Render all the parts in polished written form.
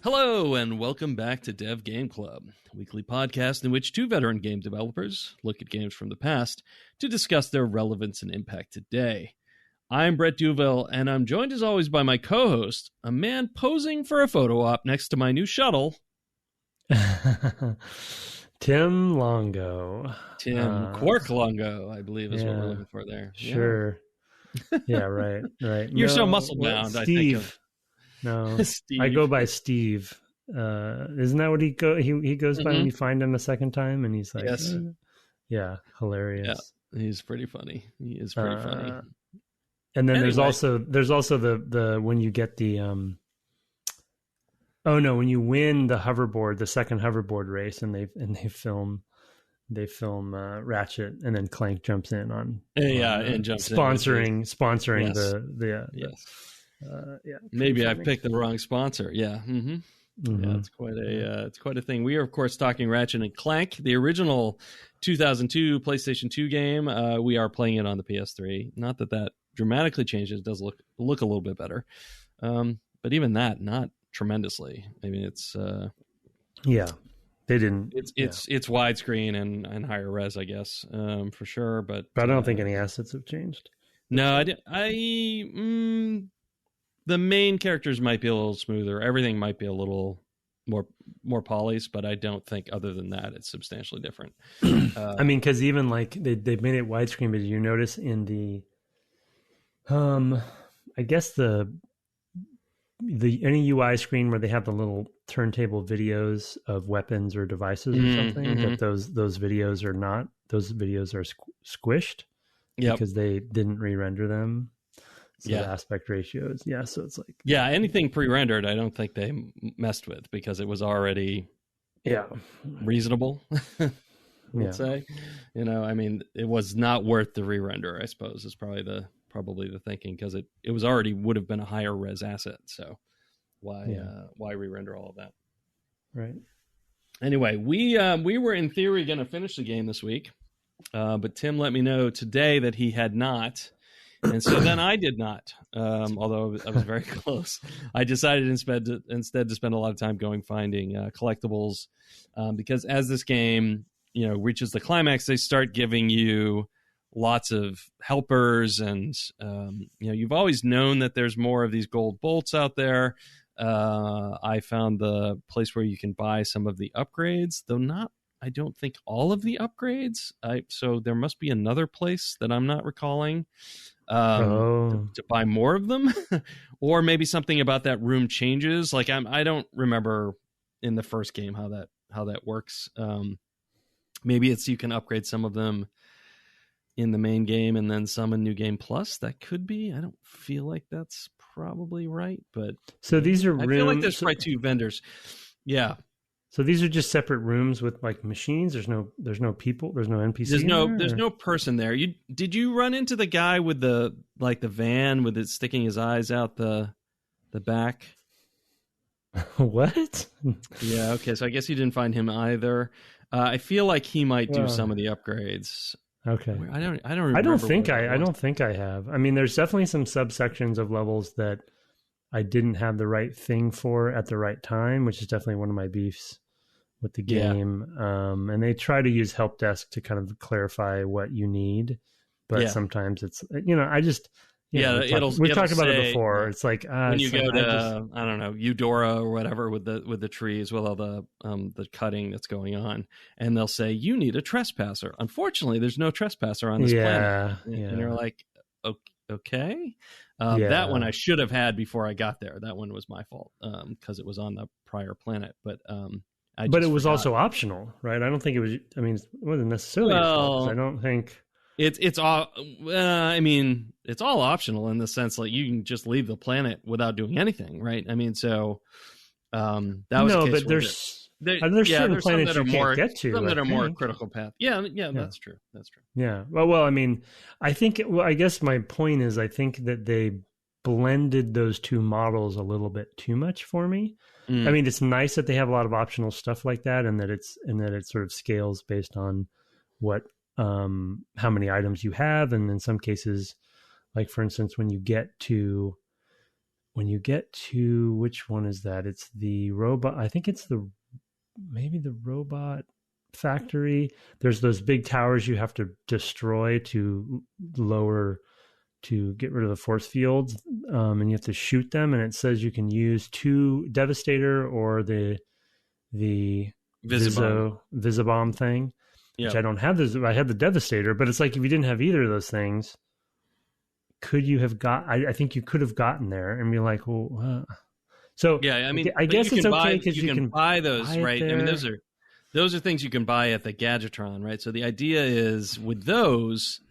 Hello, and welcome back to Dev Game Club, a weekly podcast in which two veteran game developers look at games from the past to discuss their relevance and impact today. I'm Brett Duvall, and I'm joined as always by my co-host, a man posing for a photo op next to my new shuttle. Tim Longo. Quark Longo, I believe is what we're looking for there. Sure. Yeah, right. You're so muscle-bound, Steve. I think of... No, Steve. I go by Steve. Isn't that what he goes by when you find him a second time? And he's like, yes. Yeah, hilarious. Yeah, he's pretty funny. He is pretty funny. And then there's also the when you get the when you win the hoverboard, the second hoverboard race, and they film Ratchet, and then Clank jumps in on and jumps sponsoring yes. the yes. Maybe I've picked the wrong sponsor. Yeah. Mm-hmm. Mm-hmm. Yeah, it's quite a thing. We are, of course, talking Ratchet and Clank, the original 2002 PlayStation 2 game. We are playing it on the PS3. Not that dramatically changes. It does look a little bit better. But even that, not tremendously. I mean, it's... They didn't... It's widescreen and higher res, I guess, for sure. But I don't think any assets have changed. No, the main characters might be a little smoother. Everything might be a little more polished, but I don't think other than that it's substantially different. I mean, because even like they made it widescreen, but did you notice in the I guess the any UI screen where they have the little turntable videos of weapons or devices or something, that those videos are not, those videos are squished because they didn't re-render them. So the aspect ratios. Yeah. So it's like, anything pre-rendered, I don't think they messed with because it was already reasonable. Let's say, I mean, it was not worth the re-render, I suppose, is probably the thinking, because it was already would have been a higher res asset. So why re-render all of that? Right. Anyway, we were in theory going to finish the game this week, but Tim let me know today that he had not. And so then I did not, although I was very close. I decided instead to spend a lot of time finding collectibles, because as this game, reaches the climax, they start giving you lots of helpers, and you've always known that there's more of these gold bolts out there. I found the place where you can buy some of the upgrades, though not, I don't think, all of the upgrades. So there must be another place that I'm not recalling to buy more of them. Or maybe something about that room changes. Like I don't remember in the first game how that works. Maybe it's you can upgrade some of them in the main game and then some in New Game Plus. That could be. I don't feel like that's probably right, but so these are I feel like there's probably two vendors. Yeah. So these are just separate rooms with like machines. There's no people. There's no NPC. There's no person there. Did you run into the guy with the van with it sticking his eyes out the back? What? Yeah. Okay. So I guess you didn't find him either. I feel like he might do some of the upgrades. Okay. I don't remember. I don't think I have. I mean, there's definitely some subsections of levels that I didn't have the right thing for at the right time, which is definitely one of my beefs with the game. And they try to use help desk to kind of clarify what you need, but sometimes it's, I just, we've talked about it before. It's like when you go to I don't know, Eudora or whatever with the trees with all the cutting that's going on, and they'll say you need a trespasser. Unfortunately, there's no trespasser on this planet, and you're like, okay. That one I should have had before I got there. That one was my fault because it was on the prior planet, but it was also optional, right? I don't think it was. I mean, it wasn't necessarily. I don't think. It's all. I mean, it's all optional in the sense like you can just leave the planet without doing anything, right? I mean, so that was but there's certain planets you can't get to. Some that are more critical path. Yeah, that's true. That's true. Yeah. Well, I mean, I think. Well, I guess my point is, I think that they blended those two models a little bit too much for me. I mean, it's nice that they have a lot of optional stuff like that, and that it sort of scales based on what. How many items you have, and in some cases, like for instance, when you get to when you get to, which one is that? It's the robot. I think it's maybe the robot factory. There's those big towers you have to destroy to get rid of the force fields, and you have to shoot them. And it says you can use 2 Devastator or the Visibomb thing, which I don't have. I had the Devastator, but it's like if you didn't have either of those things, could you have got? I think you could have gotten there and be like, well. So yeah, I mean, I guess it's okay because you can buy those, right? I mean, those are things you can buy at the Gadgetron, right? So the idea is with those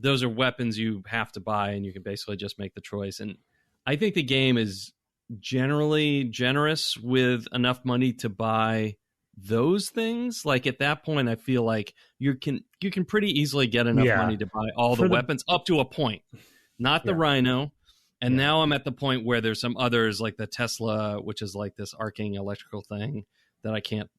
are weapons you have to buy, and you can basically just make the choice. And I think the game is generally generous with enough money to buy those things. Like at that point, I feel like you can pretty easily get enough money to buy all the weapons up to a point, not the Rhino. And now I'm at the point where there's some others like the Tesla, which is like this arcing electrical thing that I can't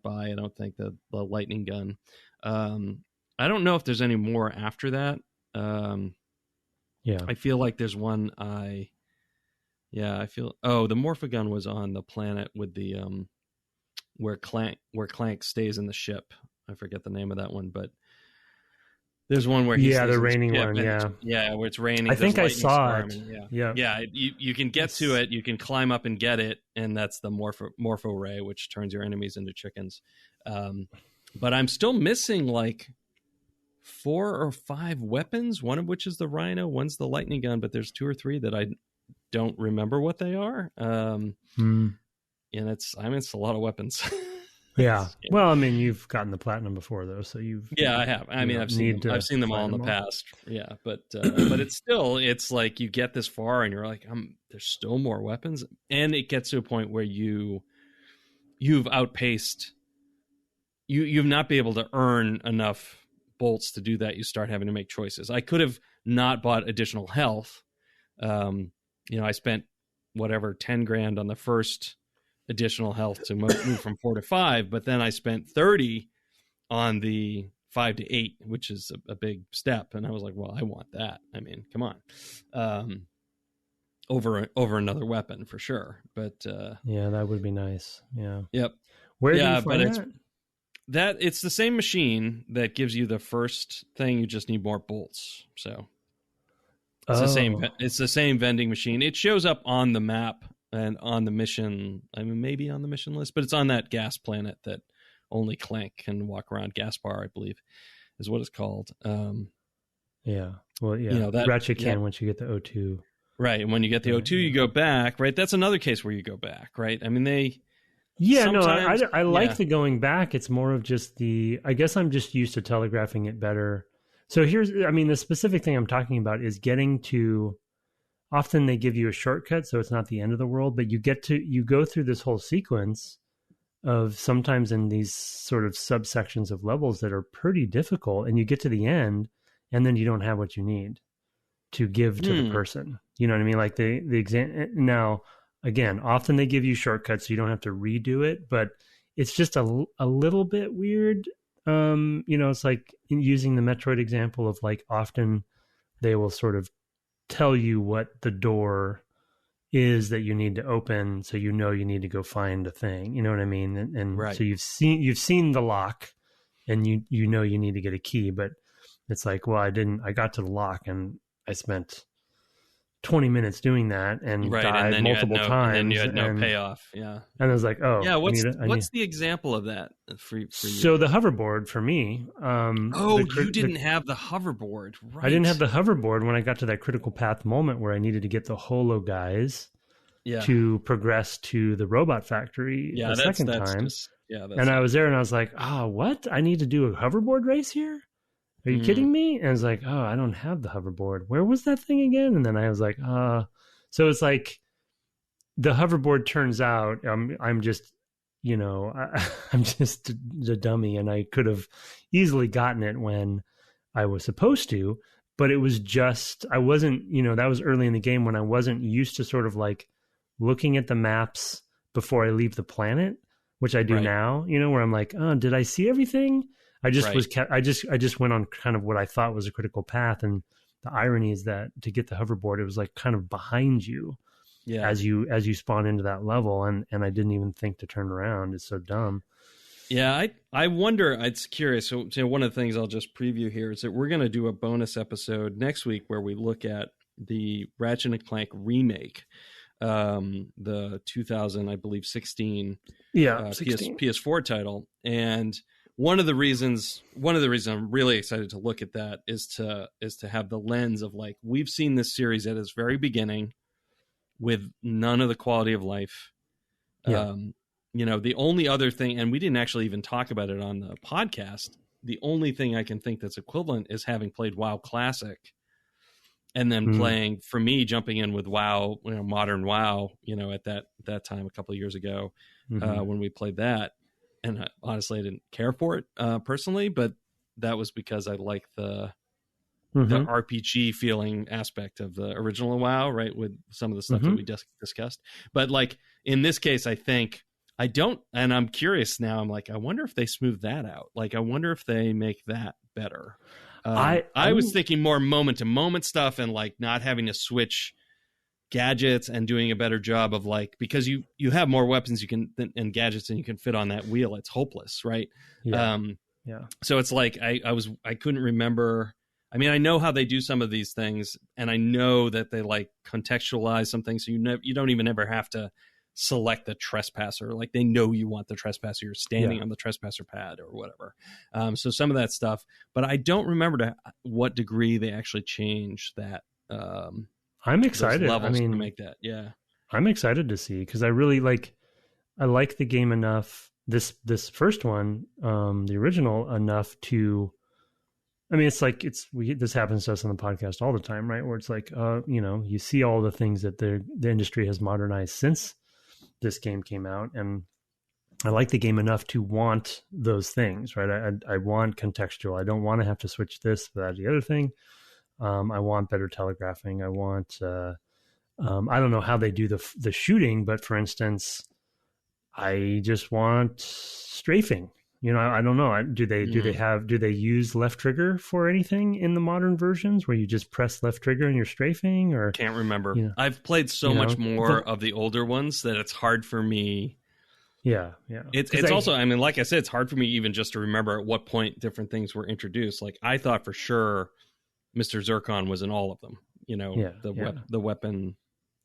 buy. I don't think the lightning gun. I don't know if there's any more after that. I feel like there's one the Morphogun was on the planet with the where Clank stays in the ship. I forget the name of that one, but there's one where the raining one, where it's raining. I think I saw it. You can get to it. You can climb up and get it, and that's the morpho ray, which turns your enemies into chickens. But I'm still missing like 4 or 5 weapons. One of which is the Rhino. One's the lightning gun, but there's 2 or 3 that I don't remember what they are. And it's a lot of weapons. Yeah. Well, I mean, you've gotten the platinum before, though, so you've. Yeah, I have. I mean, I've seen them all in the past. Yeah, but it's like you get this far and you're like, there's still more weapons, and it gets to a point where you've outpaced. You've not been able to earn enough bolts to do that. You start having to make choices. I could have not bought additional health. I spent whatever 10 grand on the first additional health to move from 4 to 5, but then I spent 30 on the 5 to 8, which is a big step. And I was like, well, I want that. I mean, come on. Over another weapon for sure. But that would be nice. Yeah. Yep. Where do you find that? It's the same machine that gives you the first thing. You just need more bolts. So it's the same vending machine. It shows up on the map and on the mission. I mean, maybe on the mission list, but it's on that gas planet that only Clank can walk around. Gas bar, I believe, is what it's called. Yeah. Well, yeah. That Ratchet can once you get the O2. Right. And when you get the O2, you go back, right? That's another case where you go back, right? I mean, I like the going back. It's more of just I guess I'm just used to telegraphing it better. So the specific thing I'm talking about is getting to, often they give you a shortcut, so it's not the end of the world, but you go through this whole sequence of sometimes in these sort of subsections of levels that are pretty difficult, and you get to the end and then you don't have what you need to give to the person. You know what I mean? Like the exam. Now, again, often they give you shortcuts so you don't have to redo it, but it's just a little bit weird. It's like using the Metroid example of like often they will sort of tell you what the door is that you need to open, so you need to go find a thing. You know what I mean? And right. So you've seen the lock, and you need to get a key, but it's like, well, I got to the lock and I spent 20 minutes doing that and died multiple times. And then you had no payoff. Yeah. And I was like, oh. Yeah, what's the example of that for you? So the hoverboard for me. You didn't have the hoverboard, right? I didn't have the hoverboard when I got to that critical path moment where I needed to get the holo guys to progress to the robot factory the second time. And I was there and I was like, what? I need to do a hoverboard race here? Are you kidding me? And I was like, I don't have the hoverboard. Where was that thing again? And then I was like, so it's like the hoverboard turns out I'm just, I'm just a dummy, and I could have easily gotten it when I was supposed to, but it was just, I wasn't, that was early in the game when I wasn't used to sort of like looking at the maps before I leave the planet, which I do now, where I'm like, did I see everything? I just went on kind of what I thought was a critical path, and the irony is that to get the hoverboard, it was like kind of behind you, as you spawn into that level, and I didn't even think to turn around. It's so dumb. Yeah, I wonder. It's curious. So one of the things I'll just preview here is that we're going to do a bonus episode next week where we look at the Ratchet and Clank remake, the 2000, I believe, 16, 16. PS4 title. And one of the reasons I'm really excited to look at that is to have the lens of like, we've seen this series at its very beginning with none of the quality of life. Yeah. The only other thing, and we didn't actually even talk about it on the podcast, the only thing I can think that's equivalent is having played WoW Classic and then playing, for me, jumping in with WoW, modern WoW, at that time a couple of years ago when we played that. And honestly, I didn't care for it personally, but that was because I like the RPG feeling aspect of the original WoW, right, with some of the stuff that we just discussed. But like in this case, I think I don't, and I'm curious now. I'm like, I wonder if they smooth that out. Like, I wonder if they make that better. I was thinking more moment to moment stuff and like not having to switch gadgets and doing a better job of like, because you have more weapons and gadgets than you can fit on that wheel. It's hopeless, right? Yeah. So it's like I couldn't remember. I mean, I know how they do some of these things, and I know that they like contextualize some things, so you don't even ever have to select the trespasser. Like they know you want the trespasser, you're standing on the trespasser pad or whatever. So some of that stuff, but I don't remember to what degree they actually change that. I'm excited. Levels to make that. Yeah, I'm excited to see, because I really like the game enough. This first one, the original, enough to. I mean, it's like this happens to us on the podcast all the time, right? Where it's like, you see all the things that the industry has modernized since this game came out, and I like the game enough to want those things, right? I want contextual. I don't want to have to switch this for that, the other thing. I want better telegraphing. I want. I don't know how they do the shooting, but for instance, I just want strafing. I don't know. Do they use left trigger for anything in the modern versions where you just press left trigger and you're strafing? Or can't remember. I've played so much more of the older ones that it's hard for me. Yeah. It's also, I mean, like I said, it's hard for me even just to remember at what point different things were introduced. Like I thought for sure Mr. Zurkon was in all of them. The weapon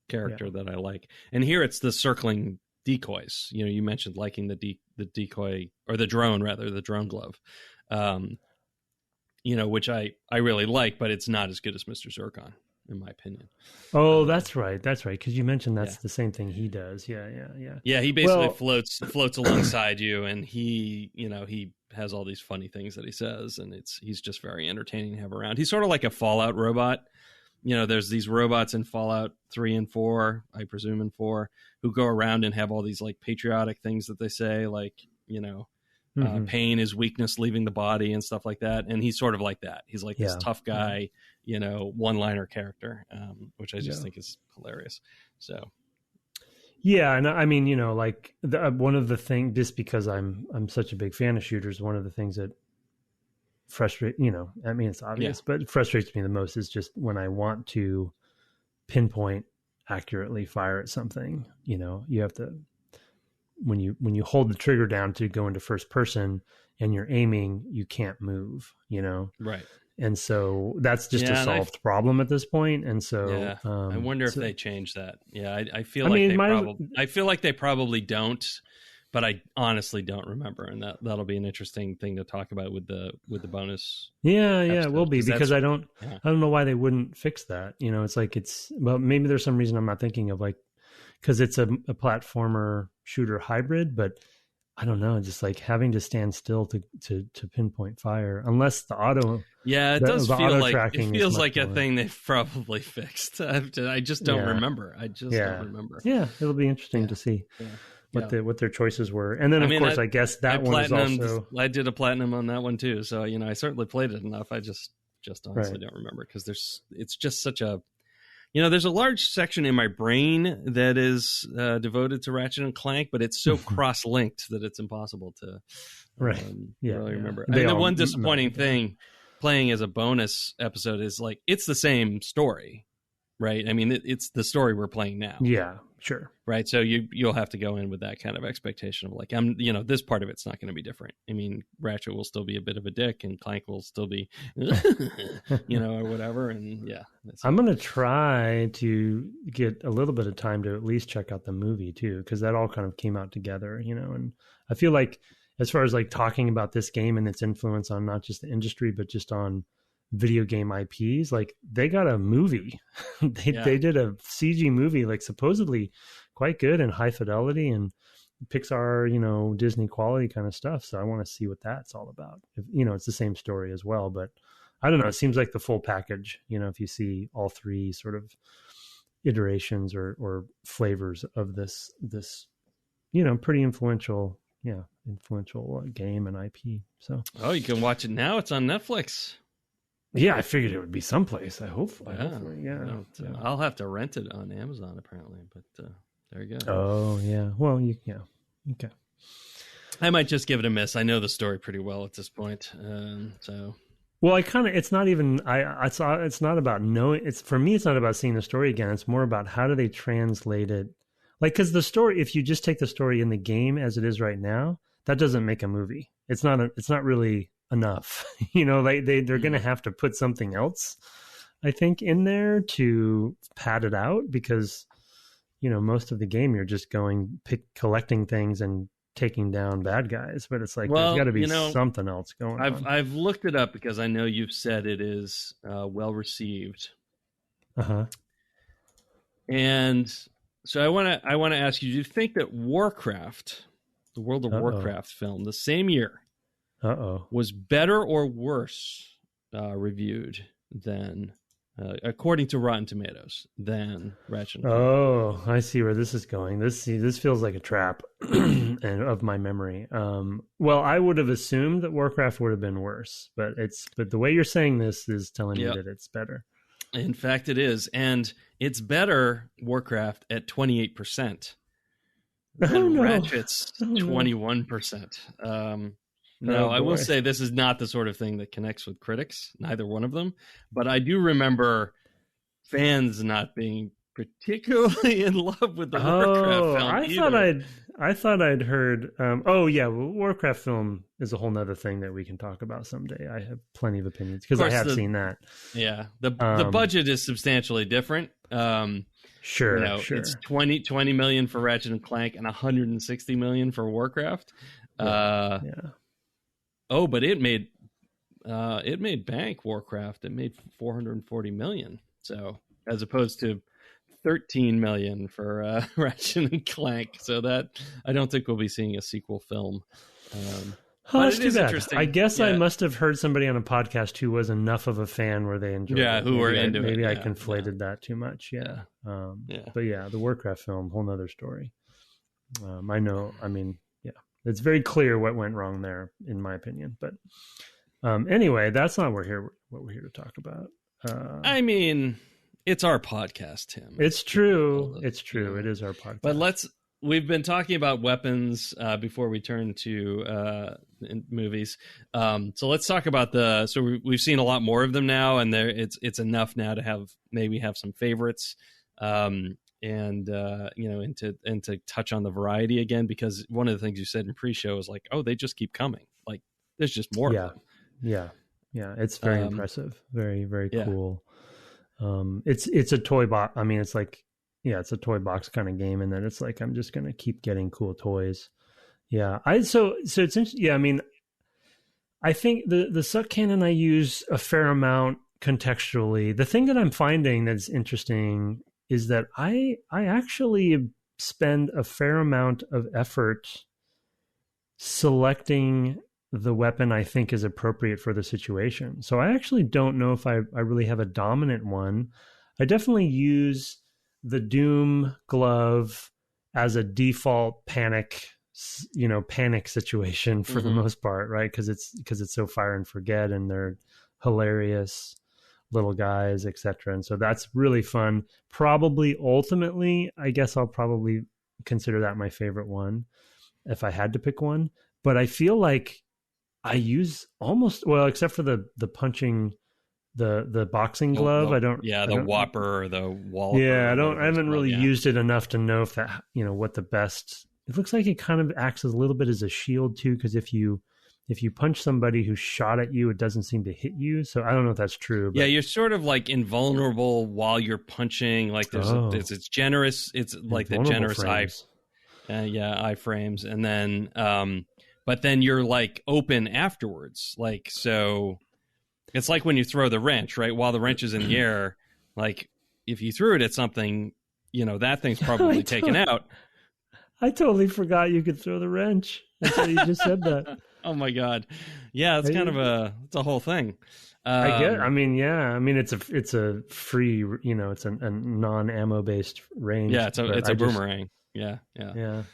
character that I like, and here it's the circling decoys. You mentioned liking the decoy, or the drone rather, the drone glove, which I really like, but it's not as good as Mr. Zurkon in my opinion. Oh, that's right, because you mentioned that's the same thing he does. Yeah. He basically floats alongside you, and he has all these funny things that he says, and he's just very entertaining to have around. He's sort of like a Fallout robot. There's these robots in Fallout 3 and 4, I presume in 4, who go around and have all these like patriotic things that they say, like, pain is weakness leaving the body and stuff like that. And he's sort of like that. He's like this tough guy, one-liner character, which I just think is hilarious. So. Yeah. And I mean, like one of the things, just because I'm such a big fan of shooters, one of the things that frustrate, I mean, it's obvious, but it frustrates me the most is just when I want to pinpoint accurately fire at something. You have to, when you hold the trigger down to go into first person and you're aiming, you can't move, right. And so that's just a solved problem at this point. And so I wonder if they change that. I feel like they probably don't, but I honestly don't remember, and that'll be an interesting thing to talk about with the bonus. Yeah, it will be, because I don't know why they wouldn't fix that. It's like maybe there's some reason I'm not thinking of, like, because it's a platformer shooter hybrid, but I don't know, just like having to stand still to pinpoint fire, unless the auto. Yeah, it does feel like it feels like a thing they've probably fixed. I just don't remember. Don't remember. Yeah, it'll be interesting to see. Yeah. What their choices were. And then, of course, I guess that one is also... I did a platinum on that one, too. So, I certainly played it enough. I just honestly don't remember, because it's just such a... there's a large section in my brain that is devoted to Ratchet and Clank, but it's so cross-linked that it's impossible to really remember. I mean, the one disappointing thing playing as a bonus episode is, like, it's the same story. right? I mean, it's the story we're playing now. Yeah, sure. Right. So you'll have to go in with that kind of expectation of like, this part of it's not going to be different. I mean, Ratchet will still be a bit of a dick and Clank will still be, or whatever. And yeah. I'm going to try to get a little bit of time to at least check out the movie too, because that all kind of came out together, and I feel like as far as like talking about this game and its influence on not just the industry, but just on video game IPs, like they got a movie. They did a CG movie, like supposedly quite good and high fidelity and Pixar, Disney quality kind of stuff. So I want to see what that's all about. It's the same story as well, but I don't know. It seems like the full package, if you see all three sort of iterations or flavors of this, pretty influential game and IP. So, you can watch it now. It's on Netflix. Yeah, I figured it would be someplace. Hopefully. I'll have to rent it on Amazon apparently, but there you go. Oh yeah. Well, okay. I might just give it a miss. I know the story pretty well at this point, so. Well, it's not even. It's not about knowing. It's for me. It's not about seeing the story again. It's more about how do they translate it. Like, because the story, if you just take the story in the game as it is right now, that doesn't make a movie. It's not really enough. Like they're going to have to put something else, I think, in there to pad it out, because most of the game you're just collecting things and taking down bad guys, but it's like there's got to be something else going on. I've looked it up because I know you've said it is well received. And so I want to ask you, do you think that Warcraft, the World of Warcraft film, the same year, was better or worse reviewed than, according to Rotten Tomatoes, than Ratchet Clank? Oh, I see where this is going. This feels like a trap and of my memory. Well, I would have assumed that Warcraft would have been worse, but the way you're saying this is telling me that it's better. In fact, it is, and it's better, Warcraft, at 28%. Ratchet's 21%. No, I will say this is not the sort of thing that connects with critics, neither one of them. But I do remember fans not being particularly in love with the Warcraft film. I thought I'd heard. Warcraft film is a whole nother thing that we can talk about someday. I have plenty of opinions because I have seen that. Yeah, the budget is substantially different. Sure. It's 20 million for Ratchet and Clank and 160 million for Warcraft. Yeah. Oh, but it made bank. Warcraft. It made 440 million. So as opposed to 13 million for Ratchet and Clank. So that I don't think we'll be seeing a sequel film. But it is interesting. I guess I must have heard somebody on a podcast who was enough of a fan where they enjoyed it. Yeah, who were into it. Maybe I conflated that too much. Yeah. But yeah, the Warcraft film, whole nother story. I know. I mean, it's very clear what went wrong there, in my opinion. But anyway, that's not what we're here to talk about. I mean, it's our podcast, Tim. It's true. It's true. It is our podcast. But we've been talking about weapons before we turn to movies. So let's talk about we've seen a lot more of them now, and it's enough now to have some favorites. And to touch on the variety again, because one of the things you said in pre-show is like, oh, they just keep coming. Like there's just more. Yeah. Of them. Yeah. It's very impressive. Very, very cool. It's a toy box. I mean, it's like, it's a toy box kind of game. And then it's like, I'm just going to keep getting cool toys. Yeah. So it's interesting. Yeah. I mean, I think the suck cannon I use a fair amount contextually. The thing that I'm finding that's interesting is that I actually spend a fair amount of effort selecting the weapon I think is appropriate for the situation. So I actually don't know if I really have a dominant one. I definitely use the Doom glove as a default panic situation for the most part, right? Because it's so fire and forget, and they're hilarious little guys, etc. And so that's really fun. Probably ultimately, I guess I'll probably consider that my favorite one if I had to pick one. But I feel like I use except for the punching the boxing glove. I don't. Yeah, the Whopper or the Wall. Yeah, I haven't really used it enough to know if that, what the best. It looks like it kind of acts as a little bit as a shield too, because if you punch somebody who's shot at you, it doesn't seem to hit you. So I don't know if that's true. But... Yeah, you're sort of like invulnerable while you're punching. Like it's generous. It's like the generous frames. Iframes, and then but then you're like open afterwards. Like, so it's like when you throw the wrench, right? While the wrench is in the air, like if you threw it at something, that thing's probably taken out. I totally forgot you could throw the wrench until you just said that. Oh my God. Yeah, it's kind of it's a whole thing. It's a free, it's a non-ammo based range. Yeah, it's a boomerang. Yeah.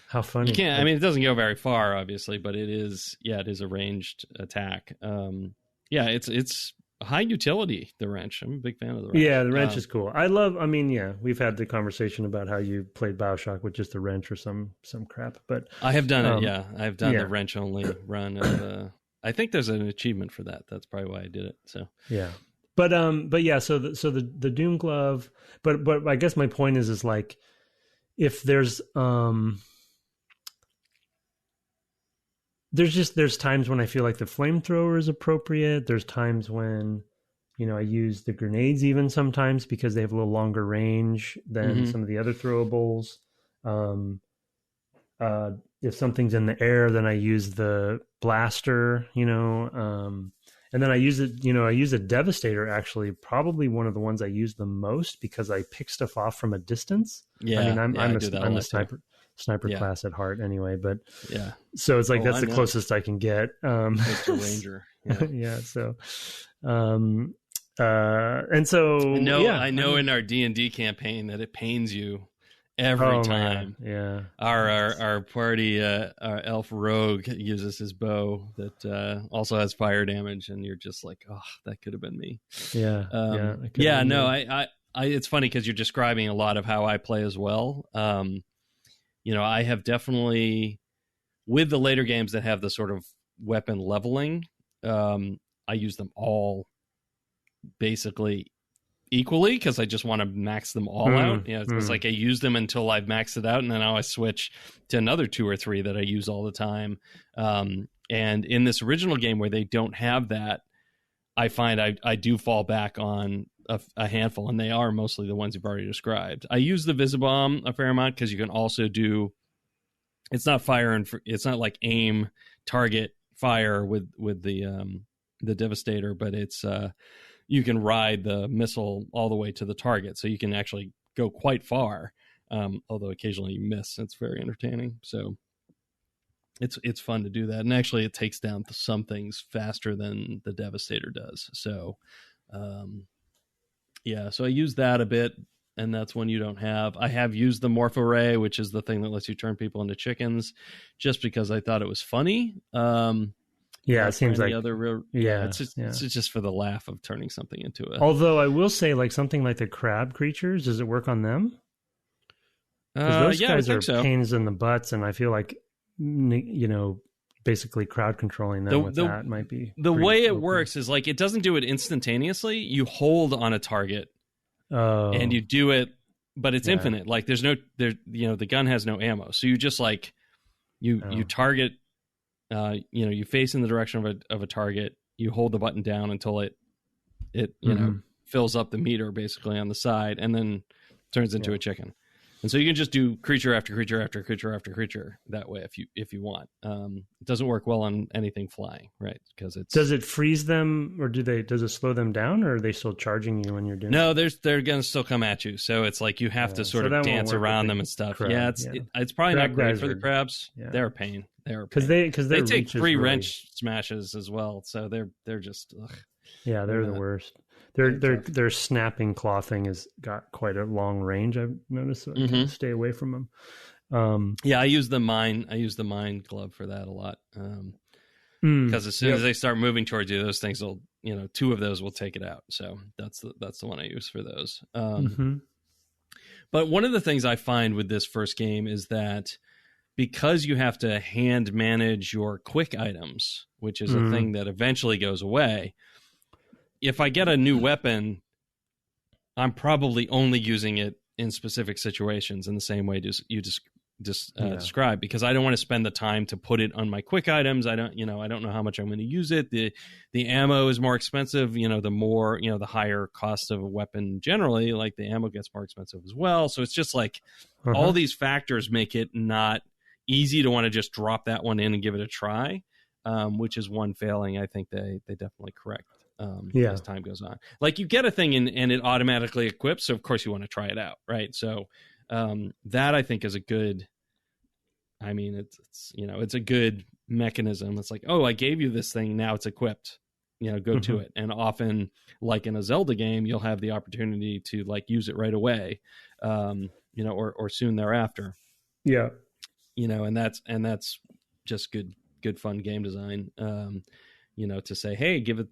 How funny. You can't, it doesn't go very far, obviously, but it is a ranged attack. It's high utility, the wrench. I'm a big fan of the wrench. Yeah, the wrench is cool. We've had the conversation about how you played BioShock with just a wrench or some crap, but I have done it. Yeah, I've done the wrench only run of I think there's an achievement for that. That's probably why I did it. So yeah, but yeah. So the Doom glove. But I guess my point is like, if there's times when I feel like the flamethrower is appropriate. There's times when, I use the grenades even sometimes because they have a little longer range than some of the other throwables. If something's in the air, then I use the blaster, and then I use it, I use a Devastator, actually, probably one of the ones I use the most because I pick stuff off from a distance. Yeah. I'm a sniper class at heart anyway, but so it's like, that's the closest I can get. Mr. Ranger. Yeah. So, and so, I know in our D&D campaign that it pains you every time. Yeah. Our party, our elf rogue uses his bow that also has fire damage, and you're just like, oh, that could have been me. Yeah. It's funny because you're describing a lot of how I play as well. I have definitely, with the later games that have the sort of weapon leveling, I use them all basically equally because I just want to max them all out. It's like I use them until I've maxed it out, and then now I switch to another 2 or 3 that I use all the time. And in this original game where they don't have that, I find I do fall back on a handful, and they are mostly the ones you've already described. I use the Visibomb a fair amount because you can also do, it's not fire and it's not like aim target fire with the Devastator, but it's you can ride the missile all the way to the target, so you can actually go quite far. Although occasionally you miss, it's very entertaining. So it's fun to do that, and actually it takes down some things faster than the Devastator does. So so I use that a bit, and that's when you don't have. I have used the Morpho Ray, which is the thing that lets you turn people into chickens, just because I thought it was funny. It seems like it's just for the laugh of turning something into a. Although I will say, like something like the crab creatures, does it work on them? Because those guys are pains in the butts, and I feel like basically crowd controlling them that might be the way it works is like it doesn't do it instantaneously. You hold on a target, and you do it, but it's infinite. Like the gun has no ammo, so you just like you target. You face in the direction of a target. You hold the button down until it fills up the meter basically on the side, and then turns into a chicken. And so you can just do creature after creature after creature after creature that way if you want. It doesn't work well on anything flying, right? Because does it freeze them, or does it slow them down, or are they still charging you when you're doing? No, they're gonna still come at you. So it's like you have to sort of dance around them and stuff. Crab, it's probably not great for the crabs. Yeah. They're a pain. Because they take 3 wrench smashes as well. So they're just they're the worst. Their snapping claw thing has got quite a long range, I've noticed, so I kind of stay away from them. I use the mine glove for that a lot. Because as soon as they start moving towards you, those things will, 2 of those will take it out. So that's the one I use for those. But one of the things I find with this first game is that because you have to hand manage your quick items, which is a thing that eventually goes away, if I get a new weapon, I'm probably only using it in specific situations in the same way you describe, because I don't want to spend the time to put it on my quick items. I don't know how much I'm going to use it. The ammo is more expensive. The more, the higher cost of a weapon generally, like the ammo gets more expensive as well. So it's just like all these factors make it not easy to want to just drop that one in and give it a try, which is one failing I think they definitely correct as time goes on. Like you get a thing and it automatically equips, so of course you want to try it out, right? So that I think is a good, it's a good mechanism. It's like, oh, I gave you this thing, now it's equipped, go to it. And often, like in a Zelda game, you'll have the opportunity to like use it right away, or soon thereafter. Yeah. And that's just good fun game design. To say, hey, give it,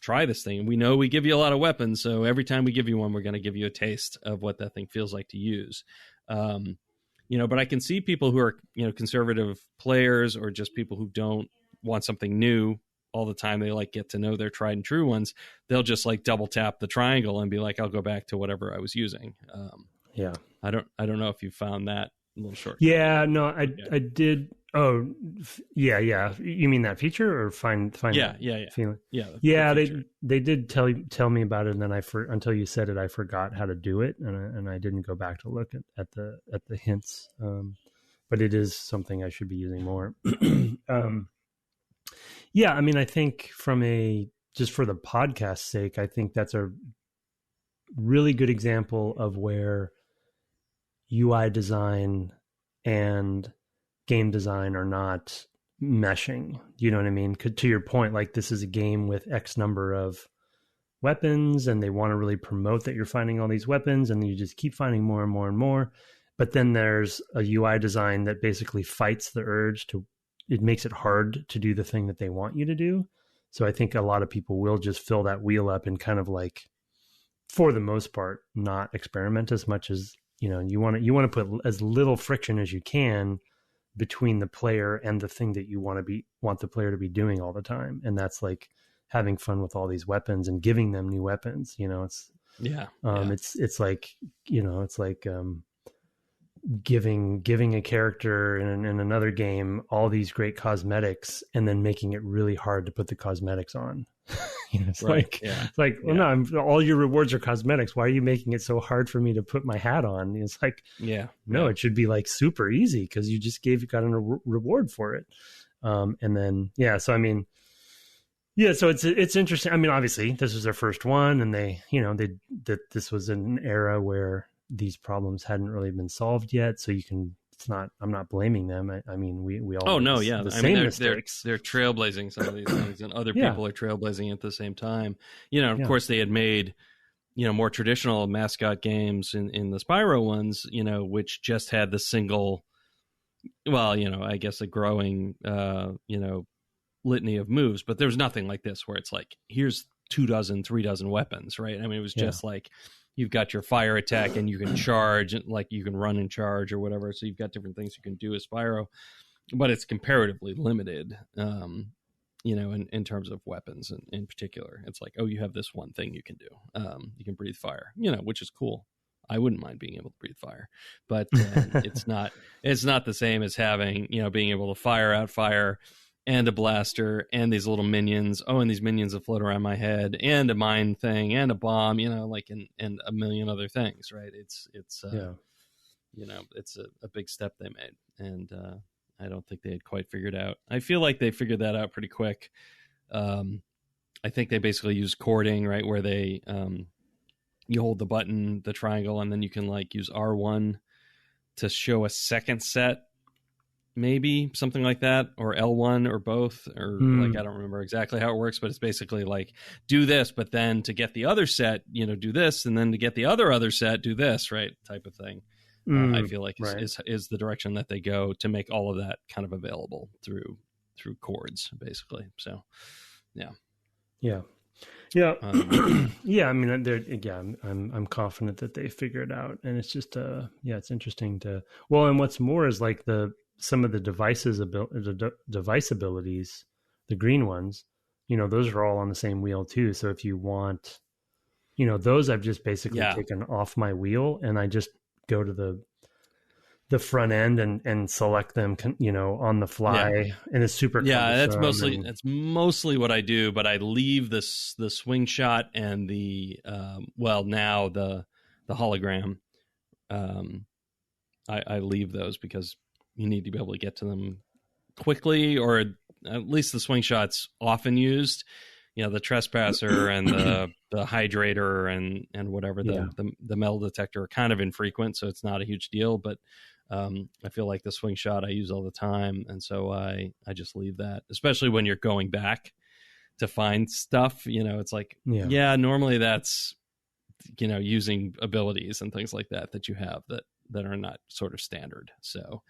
try this thing. We know we give you a lot of weapons, so every time we give you one, we're going to give you a taste of what that thing feels like to use. But I can see people who are, conservative players or just people who don't want something new all the time. They like get to know their tried and true ones. They'll just like double tap the triangle and be like, I'll go back to whatever I was using. I don't know if you found that a little short. Yeah, no, I did. Oh, yeah. You mean that feature or find Yeah. feeling? Yeah. They did tell me about it, and then until you said it, I forgot how to do it, and I didn't go back to look at the hints. But it is something I should be using more. I think just for the podcast's sake, I think that's a really good example of where UI design and game design are not meshing. You know what I mean? To your point, like this is a game with X number of weapons, and they want to really promote that you're finding all these weapons, and you just keep finding more and more and more. But then there's a UI design that basically fights the urge it makes it hard to do the thing that they want you to do. So I think a lot of people will just fill that wheel up and kind of like, for the most part, not experiment as much as, you want to put as little friction as you can between the player and the thing that you want the player to be doing all the time. And that's like having fun with all these weapons and giving them new weapons. It's like, it's like giving a character in another game all these great cosmetics and then making it really hard to put the cosmetics on. It's well, no, all your rewards are cosmetics. Why are you making it so hard for me to put my hat on? It's like, it should be like super easy because you just got a reward for it. So it's interesting. I mean, obviously this was their first one, and this was an era where these problems hadn't really been solved yet. So I'm not blaming them. I mean, we all. Oh no, yeah. Mistakes. They're trailblazing some of these things, and other people are trailblazing at the same time. Of course, they had made more traditional mascot games in the Spyro ones, which just had the single. Well, I guess a growing, litany of moves, but there's nothing like this where it's like here's 2 dozen, 3 dozen weapons, right? I mean, it was just like. You've got your fire attack and you can charge, like you can run and charge or whatever. So you've got different things you can do as Spyro, but it's comparatively limited, in terms of weapons in particular. It's like, oh, you have this one thing you can do. You can breathe fire, which is cool. I wouldn't mind being able to breathe fire, but it's not the same as having, being able to fire out fire and a blaster and these little minions. Oh, and these minions that float around my head and a mine thing and a bomb, and a million other things, right? It's a big step they made. And I don't think they had quite figured out. I feel like they figured that out pretty quick. I think they basically use chording, right? Where they, you hold the button, the triangle, and then you can like use R1 to show a second set, maybe something like that, or L1 or both, or like I don't remember exactly how it works, but it's basically like do this, but then to get the other set, do this, and then to get the other set, do this, right? Type of thing. I feel like is the direction that they go to make all of that kind of available through chords, basically. So, yeah. I mean, I'm confident that they figure it out, and it's just it's interesting to. Well, and what's more is like some of the device abilities, the green ones, those are all on the same wheel too. So if you want, those I've just basically taken off my wheel, and I just go to the front end and select them, on the fly, and it's super cumbersome. That's mostly what I do. But I leave the swing shot and the now the hologram. I leave those because you need to be able to get to them quickly, or at least the swing shot's often used. The trespasser and the hydrator and whatever, the metal detector are kind of infrequent, so it's not a huge deal. But I feel like the swing shot I use all the time, and so I just leave that, especially when you're going back to find stuff. It's like, normally that's using abilities and things like that you have that are not sort of standard. So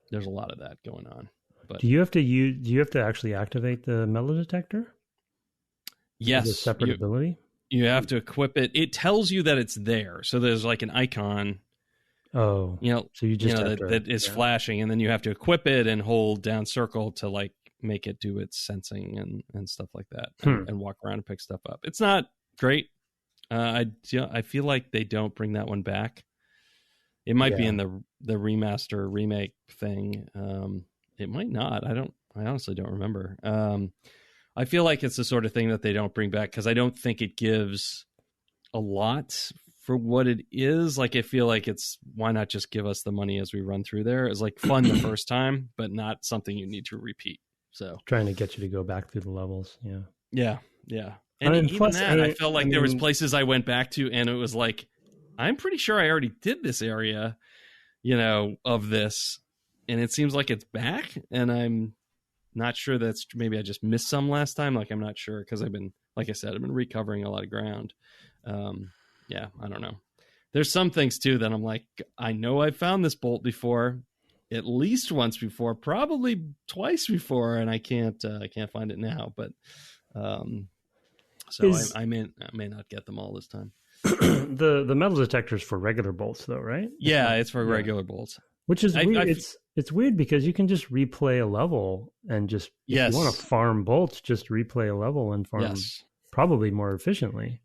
there's a lot of that going on. But do you have to actually activate the metal detector? Yes. Is it a separate ability? You have to equip it. It tells you that it's there. So there's like an icon. Oh, so you just that is flashing, and then you have to equip it and hold down circle to like make it do its sensing and stuff like that, and walk around and pick stuff up. It's not great. I feel like they don't bring that one back. It might be in the remaster remake thing. It might not. I honestly don't remember. I feel like it's the sort of thing that they don't bring back because I don't think it gives a lot for what it is. Like, I feel like why not just give us the money as we run through there? It's like fun the first time, but not something you need to repeat. So trying to get you to go back through the levels. Yeah. And I felt like there was places I went back to, and it was like, I'm pretty sure I already did this area, of this, and it seems like it's back, and I'm not sure maybe I just missed some last time. Like, I'm not sure because I've been recovering a lot of ground. I don't know. There's some things too that I'm like, I know I found this bolt before, at least once before, probably twice before, and I can't find it now. But I may not get them all this time. The metal detector's for regular bolts, though, right? Yeah, it's for regular bolts. Which is weird. It's weird because you can just replay a level and just if you want to farm bolts, just replay a level and farm probably more efficiently.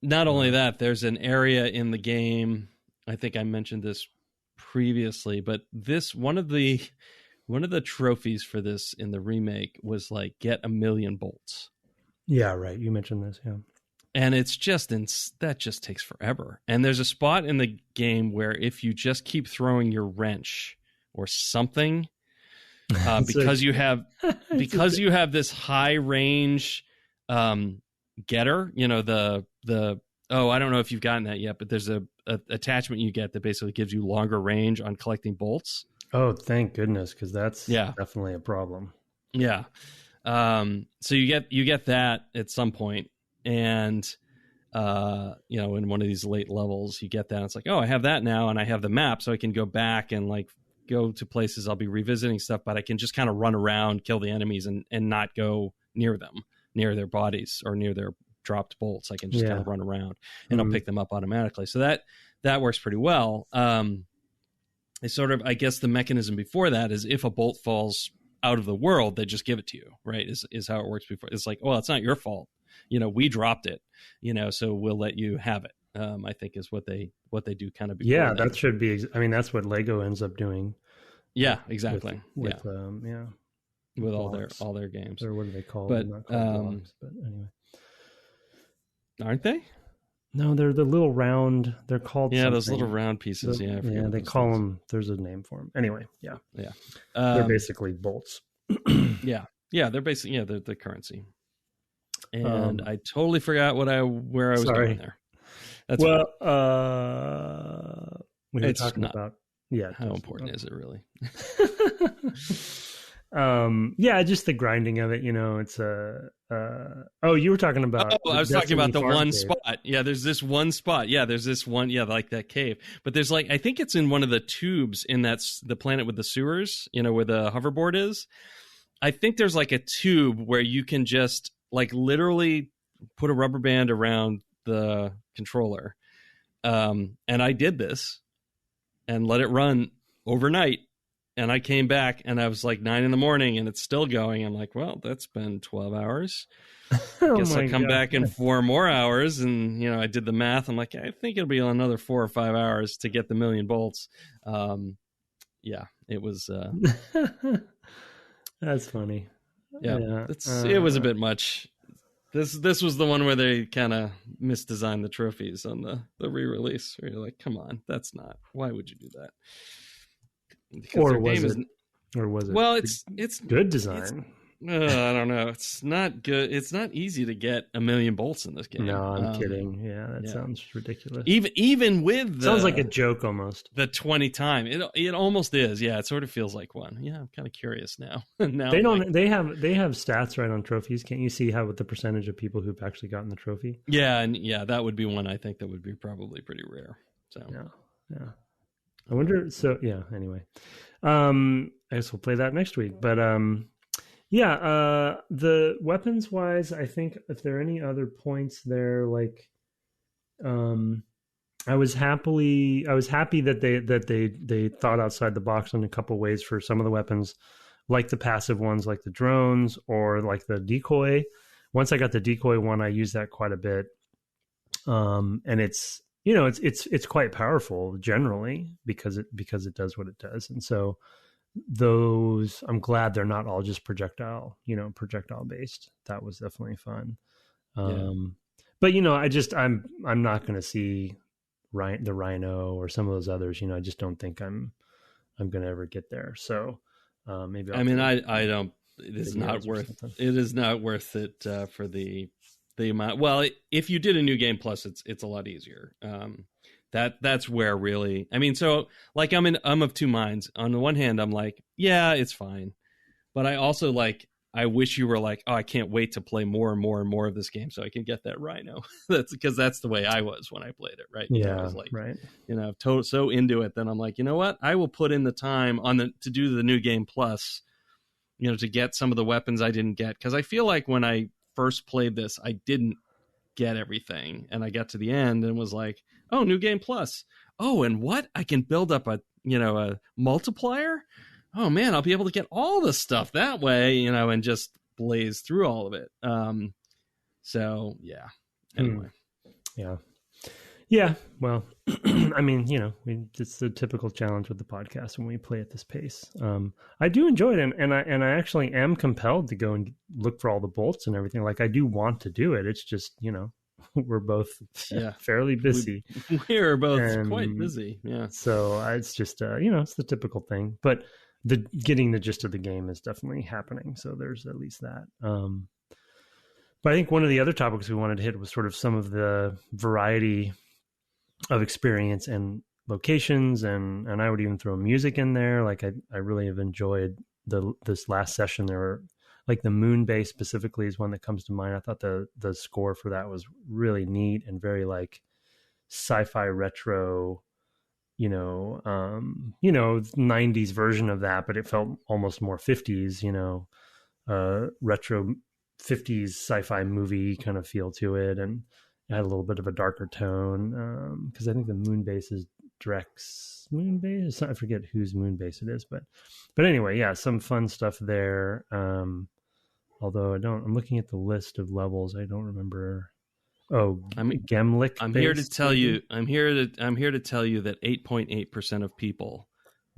Not only that, there's an area in the game. I think I mentioned this previously, but one of the trophies for this in the remake was like get 1 million bolts. Yeah, right. You mentioned this, yeah. And it's that just takes forever. And there's a spot in the game where if you just keep throwing your wrench or something, because you have this high range getter, I don't know if you've gotten that yet, but there's a attachment you get that basically gives you longer range on collecting bolts. Oh, thank goodness, because that's definitely a problem. Yeah. So you get that at some point. And, in one of these late levels, you get that. And it's like, oh, I have that now, and I have the map, so I can go back and like go to places I'll be revisiting stuff, but I can just kind of run around, kill the enemies, and not go near them, near their bodies or near their dropped bolts. I can just kind of run around, and I'll pick them up automatically. So that works pretty well. It's sort of, I guess, the mechanism before that is if a bolt falls out of the world, they just give it to you, right? Is how it works before. It's like, well, it's not your fault. We dropped it, so we'll let you have it. I think is what they do kind of before. Yeah, that should be. That's what Lego ends up doing. Yeah, exactly. With blocks. all their games. Or what do they call them? Not called blocks, but anyway, aren't they? No, they're the little round. They're called those little round pieces. They call them. There's a name for them. Anyway, yeah. They're basically bolts. yeah, they're basically they're the currency. And I totally forgot where I was going there. That's we were talking about how important is it really? Just the grinding of it. It's you were talking about. I was talking about the one spot. Yeah, there's this one spot. Yeah, there's this one. Yeah, like that cave. But there's I think it's in one of the tubes in the planet with the sewers. Where the hoverboard is. I think there's like a tube where you can just literally put a rubber band around the controller. And I did this and let it run overnight. and I came back, and I was like 9 in the morning, and it's still going. I'm like, well, that's been 12 hours. Oh Guess I'll my come God. back in 4 more hours. And, I did the math. I'm like, I think it'll be another 4 or 5 hours to get the million bolts. Yeah, it was. That's funny. Yeah. It was a bit much. This was the one where they kind of misdesigned the trophies on the re-release. Where you're like, come on, that's not. Why would you do that? Because or was it? Or was it? Well, it's good design. I don't know. It's not good. It's not easy to get a million bolts in this game. No, I'm kidding. Yeah, that sounds ridiculous. Even with sounds like a joke almost. The 20 time, it almost is. Yeah, it sort of feels like one. Yeah, I'm kind of curious now. Now they don't. They have stats right on trophies. Can't you see how with the percentage of people who've actually gotten the trophy? Yeah, and that would be one I think that would be probably pretty rare. So yeah. I wonder. So yeah. Anyway, I guess we'll play that next week. But yeah, the weapons wise, I think if there are any other points there, like, I was happy that they thought outside the box in a couple ways for some of the weapons, like the passive ones, like the drones or like the decoy. Once I got the decoy one, I used that quite a bit, and it's quite powerful generally because it does what it does, and so. Those I'm glad they're not all just projectile based. That was definitely fun. But I'm not going to see the Rhino or some of those others. I just don't think I'm going to ever get there. So maybe I don't. It is not worth it for the amount. Well, if you did a new game plus, it's a lot easier. That's where really, so like I'm of two minds. On the one hand, I'm like, yeah, it's fine. But I also I wish you were like, oh, I can't wait to play more and more and more of this game so I can get that Rhino. That's because that's the way I was when I played it. Right. Yeah. I was like, right. So into it. Then I'm like, you know what? I will put in the time to do the new game plus, to get some of the weapons I didn't get. Cause I feel like when I first played this, I didn't get everything. And I got to the end and was like, oh, new game plus. Oh, and what? I can build up a multiplier. Oh man, I'll be able to get all the stuff that way, and just blaze through all of it. So yeah. Anyway. Yeah. Well, it's the typical challenge with the podcast when we play at this pace. I do enjoy it, and I actually am compelled to go and look for all the bolts and everything. Like I do want to do it. It's just we're both fairly busy. We're both quite busy. Yeah. So it's just it's the typical thing, but getting the gist of the game is definitely happening. So there's at least that. But I think one of the other topics we wanted to hit was sort of some of the variety of experience and locations, and I would even throw music in there. Like I really have enjoyed this last session. There were like the moon base specifically is one that comes to mind. I thought the score for that was really neat and very like sci-fi retro, 90s version of that, but it felt almost more 50s, retro 50s sci-fi movie kind of feel to it. And it had a little bit of a darker tone. Cause I think the moon base is Drek's moon base. I forget whose moon base it is, but anyway, yeah, some fun stuff there. Although I'm looking at the list of levels. I don't remember. Oh, Gemlik. I'm here to tell you that 8.8% of people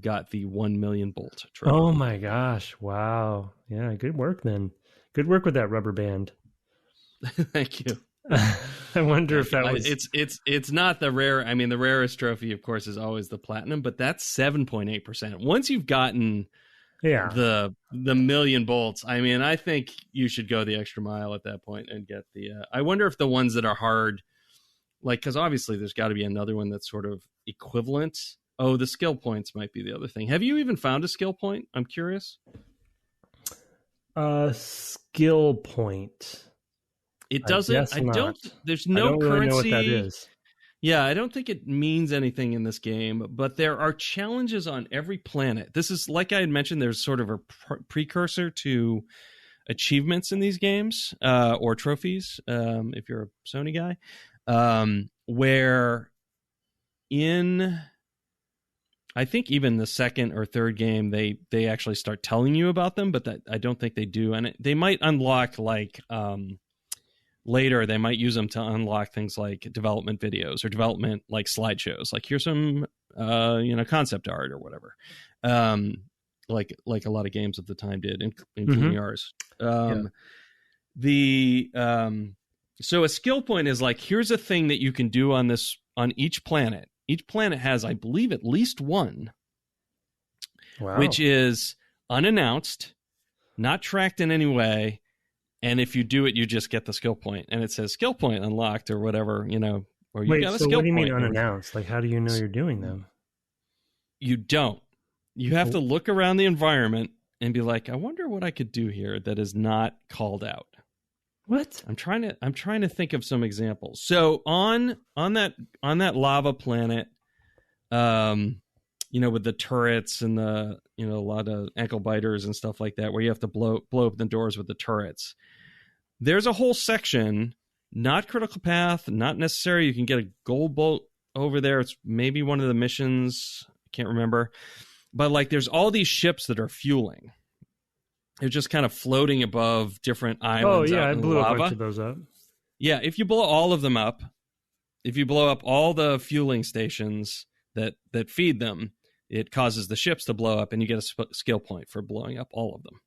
got the 1 million bolt trophy. Oh my gosh. Wow. Yeah. Good work then. Good work with that rubber band. Thank you. I wonder if that was... It's not the rare... the rarest trophy, of course, is always the platinum, but that's 7.8%. Once you've gotten the million bolts, I think you should go the extra mile at that point and get the... I wonder if the ones that are hard, because obviously there's got to be another one that's sort of equivalent. Oh, the skill points might be the other thing. Have you even found a skill point? I'm curious. Skill point... It doesn't. There's no I don't currency. Really know what that is. Yeah, I don't think it means anything in this game, but there are challenges on every planet. This is, like I had mentioned, there's sort of a precursor to achievements in these games, or trophies, if you're a Sony guy, where in I think even the second or third game, they actually start telling you about them, but that I don't think they do. And they might unlock like later, they might use them to unlock things like development videos or development like slideshows. Like here's some concept art or whatever. Like a lot of games at the time did, including ours. So a skill point is like, here's a thing that you can do on each planet. Each planet has, I believe, at least one, which is unannounced, not tracked in any way. And if you do it, you just get the skill point. And it says skill point unlocked or whatever, or you got a skill point. What do you mean unannounced? Like, how do you know you're doing them? You don't. You have to look around the environment and be like, I wonder what I could do here that is not called out. What? I'm trying to think of some examples. So on that lava planet, with the turrets and the a lot of ankle biters and stuff like that, where you have to blow open the doors with the turrets. There's a whole section, not critical path, not necessary. You can get a gold bolt over there. It's maybe one of the missions. I can't remember, but like there's all these ships that are fueling. They're just kind of floating above different islands. Oh, yeah, I blew lava. a bunch of those up. Yeah, if you blow all of them up, if you blow up all the fueling stations that feed them, it causes the ships to blow up, and you get a skill point for blowing up all of them.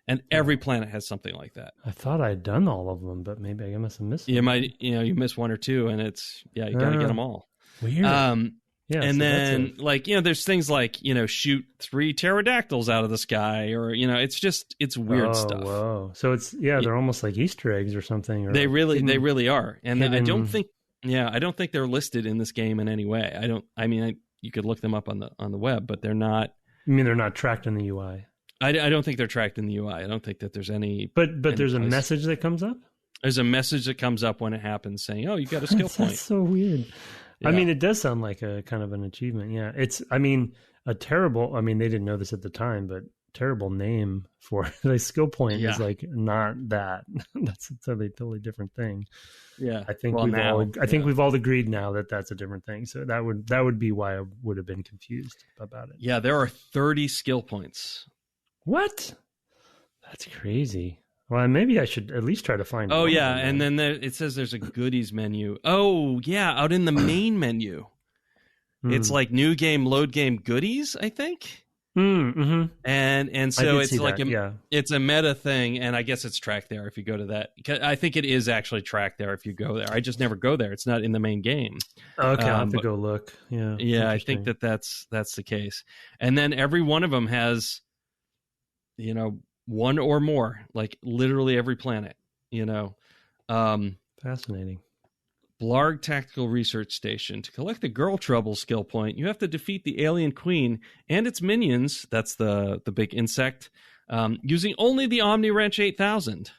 And every planet has something like that. I thought I'd done all of them, but maybe I must have missed You might, you miss one or two, and you got to get them all. Weird. Yeah, and then there's things like, shoot 3 pterodactyls out of the sky, or, it's weird stuff. Whoa. So they're almost like Easter eggs or something. Or they really are. And I don't think they're listed in this game in any way. You could look them up on the web, but they're not. You mean they're not tracked in the UI? I don't think they're tracked in the UI. I don't think that there's any. But there's a message that comes up? There's a message that comes up when it happens saying, oh, you got a skill point. That's so weird. Yeah. It does sound like a kind of an achievement. Yeah. It's, a terrible, they didn't know this at the time, but terrible name for the skill point is like not that. That's a totally different thing. Yeah. I think we've all agreed now that that's a different thing. So that would be why I would have been confused about it. Yeah. There are 30 skill points. What? That's crazy. Well, maybe I should at least try to find. Oh yeah, and then it says there's a goodies menu. Oh yeah, out in the main menu, it's like new game, load game, goodies. I think. Mm-hmm. And so it's like it's a meta thing, and I guess it's tracked there if you go to that. I think it is actually tracked there if you go there. I just never go there. It's not in the main game. Okay, I'll have to go look. Yeah, I think that's the case. And then every one of them has, one or more, like literally every planet, Fascinating. Blarg Tactical Research Station. To collect the Girl Trouble skill point, you have to defeat the alien queen and its minions, that's the big insect, using only the Omni Wrench 8000.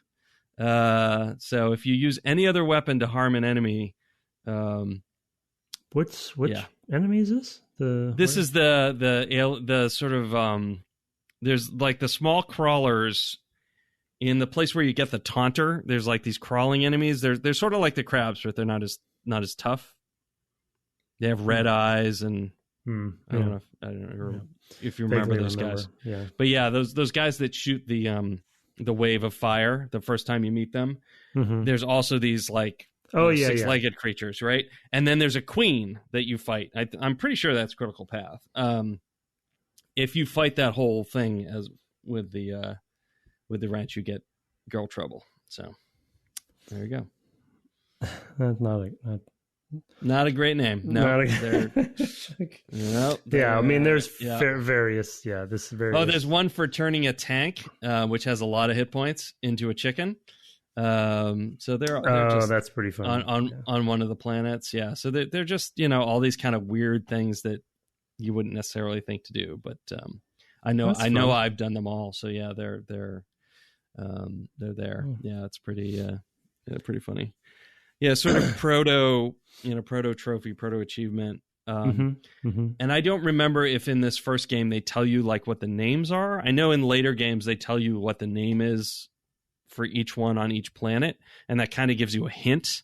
So if you use any other weapon to harm an enemy... Which enemy is this? This is the sort of... there's like the small crawlers in the place where you get the taunter. There's like these crawling enemies. They're sort of like the crabs, but they're not as tough. They have red eyes, and I don't know if you remember those guys. Yeah. But yeah, those guys that shoot the wave of fire the first time you meet them. Mm-hmm. There's also these like six-legged creatures, right? And then there's a queen that you fight. I'm pretty sure that's Critical Path. If you fight that whole thing as with the wrench, you get Girl Trouble. So there you go. That's not a great name. No, there's various. Yeah, this is very. Oh, there's one for turning a tank, which has a lot of hit points, into a chicken. So they're just that's pretty fun on one of the planets. Yeah, so they're just all these kind of weird things that you wouldn't necessarily think to do, but I know I've done them all. So yeah, they're there. Yeah, it's pretty funny. Yeah, sort of proto trophy, proto achievement. And I don't remember if in this first game they tell you like what the names are. I know in later games they tell you what the name is for each one on each planet, and that kind of gives you a hint,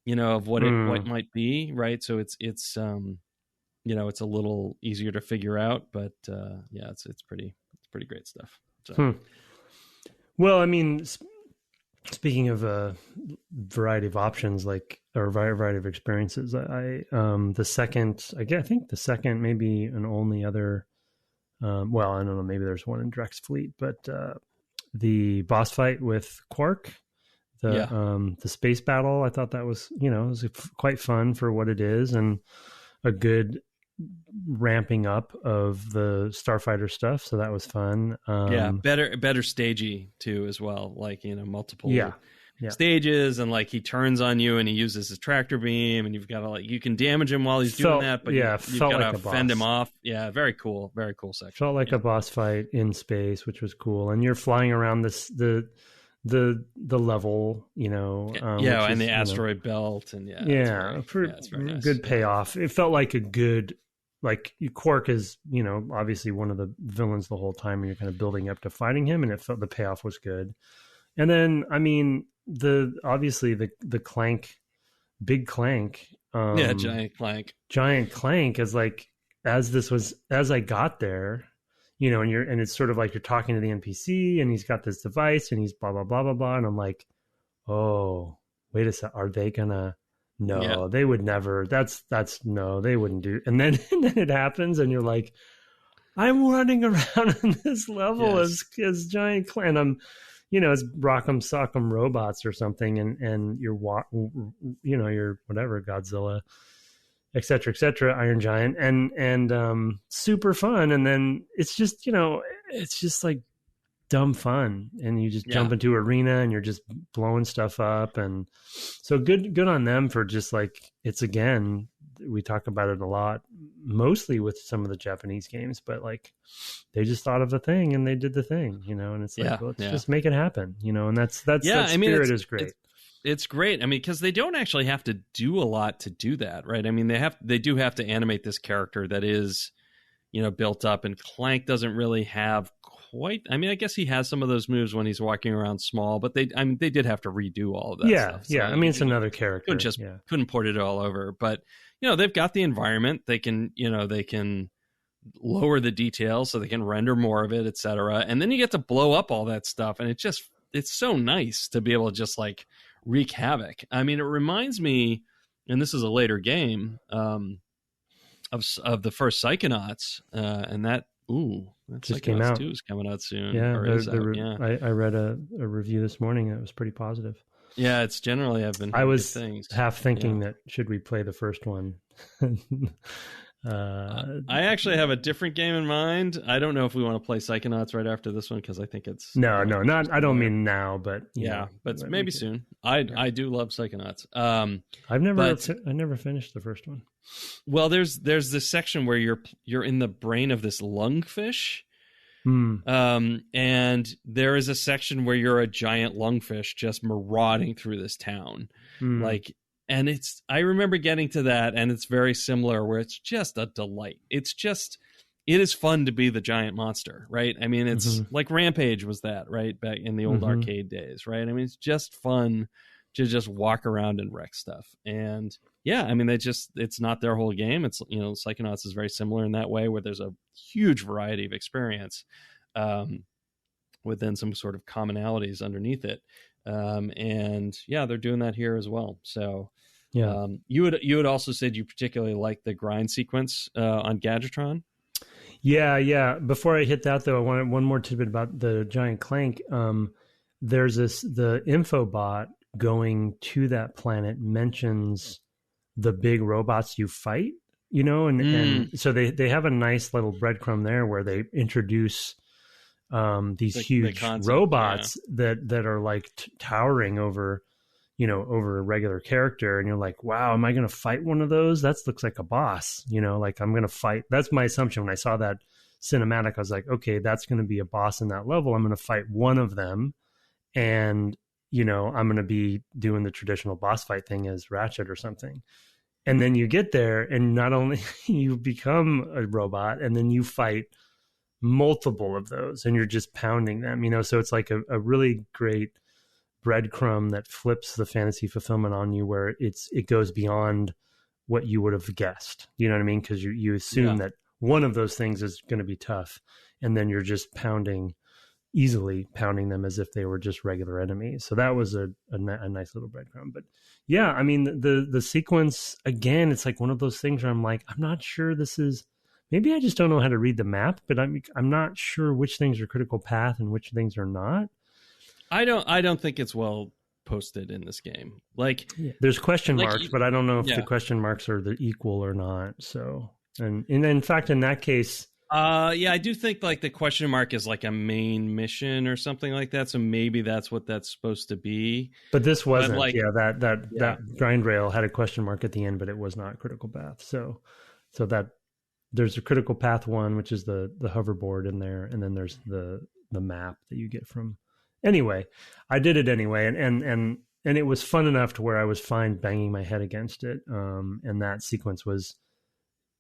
of what it might be, right? So it's it's a little easier to figure out. But yeah, it's pretty great stuff. So. Well, I mean, speaking of a variety of options, or variety of experiences, I think the second, maybe an only other, well, I don't know, maybe there's one in Drex Fleet, but the boss fight with Quark, the space battle, I thought that was, it was quite fun for what it is, and a good ramping up of the Starfighter stuff. So that was fun. Better stagey too as well. Like, multiple yeah. stages, and like he turns on you and he uses his tractor beam, and you've got to you can damage him while he's doing that, but you've got to fend him off. Yeah, very cool section. Felt like a boss fight in space, which was cool. And you're flying around the level, and the asteroid belt, and it's very nice. Good payoff. It felt like a good, Quark is, obviously one of the villains the whole time, and you're kind of building up to fighting him, and it felt the payoff was good. And then, I mean, the Clank, big Clank. Giant Clank is like, as I got there, and it's sort of like you're talking to the NPC, and he's got this device, and he's blah, blah, blah, blah, blah. And I'm like, oh, wait a sec. Are they gonna, no, they would never, no, they wouldn't do. And then it happens, and you're like, I'm running around in this level as Giant Clank. And I'm, it's Rock'em Sock'em Robots or something, and you're you're whatever, Godzilla, et cetera, Iron Giant, and super fun. And then it's just, it's just like dumb fun, and you just jump into arena, and you're just blowing stuff up. And so good on them for just it's, again, we talk about it a lot, mostly with some of the Japanese games, but they just thought of the thing and they did the thing, and it's let's just make it happen, and that spirit is great. It's great. I mean, because they don't actually have to do a lot to do that, right? I mean, they do have to animate this character that is, built up, and Clank doesn't really have quite. I mean, I guess he has some of those moves when he's walking around small, but they did have to redo all of that stuff. So, I mean, it's another character. Couldn't port it all over, but they've got the environment. They can lower the details so they can render more of it, etc. And then you get to blow up all that stuff, and it's so nice to be able to just wreak havoc. I mean, it reminds me, and this is a later game, of the first Psychonauts, and that just came out. 2 is coming out soon. Yeah, I read a review this morning that was pretty positive. Yeah, it's generally I was half thinking that should we play the first one. I actually have a different game in mind. I don't know if we want to play Psychonauts right after this one, because I think it's not. I don't mean now, but but maybe soon. I do love Psychonauts. I never finished the first one. Well, there's this section where you're in the brain of this lungfish. And there is a section where you're a giant lungfish just marauding through this town, and I remember getting to that, and it's very similar, where it's just a delight. It is fun to be the giant monster, right? I mean, it's like Rampage was that, right? Back in the old arcade days, right? I mean, it's just fun to just walk around and wreck stuff. And I mean, it's not their whole game. It's, Psychonauts is very similar in that way, where there's a huge variety of experience, within some sort of commonalities underneath it. And they're doing that here as well. So you had also said you particularly like the grind sequence on Gadgetron. Yeah. Before I hit that, though, I wanted one more tidbit about the Giant Clank. There's the info bot going to that planet mentions the big robots you fight, and so they have a nice little breadcrumb there where they introduce these huge robots that are towering over a regular character, and you're like, wow, am I going to fight one of those? That looks like a boss, I'm going to fight. That's my assumption when I saw that cinematic. I was like, okay, that's going to be a boss in that level. I'm going to fight one of them, and I'm going to be doing the traditional boss fight thing as Ratchet or something. And then you get there, and not only you become a robot, and then you fight multiple of those, and you're just pounding them, so it's like a really great breadcrumb that flips the fantasy fulfillment on you, where it goes beyond what you would have guessed. You know what I mean? Because you assume that one of those things is going to be tough, and then you're just easily pounding them as if they were just regular enemies. So that was a nice little breadcrumb. But yeah, I mean, the sequence, again, it's like one of those things where I'm like, I'm not sure this is, maybe I just don't know how to read the map, but I'm not sure which things are critical path and which things are not. I don't think it's well posted in this game. Like, there's question marks, but I don't know if the question marks are the equal or not. So, and in fact, in that case, I do think like the question mark is like a main mission or something like that. So maybe that's what that's supposed to be. But this wasn't. But that grind rail had a question mark at the end, but it was not critical path. So that there's a critical path one, which is the hoverboard in there, and then there's the map that you get from. Anyway, I did it anyway, and it was fun enough to where I was fine banging my head against it. And that sequence was,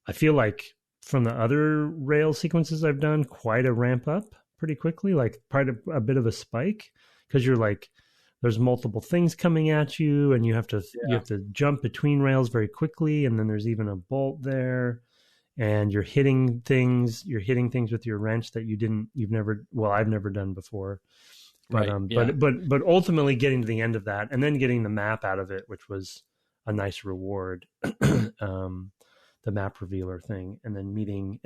I feel like, from the other rail sequences I've done, quite a ramp up pretty quickly, like a bit of a spike, because you're like, there's multiple things coming at you, and you have to jump between rails very quickly, and then there's even a bolt there, and you're hitting things with your wrench that I've never done before. But but ultimately getting to the end of that, and then getting the map out of it, which was a nice reward. The map revealer thing, and then meeting,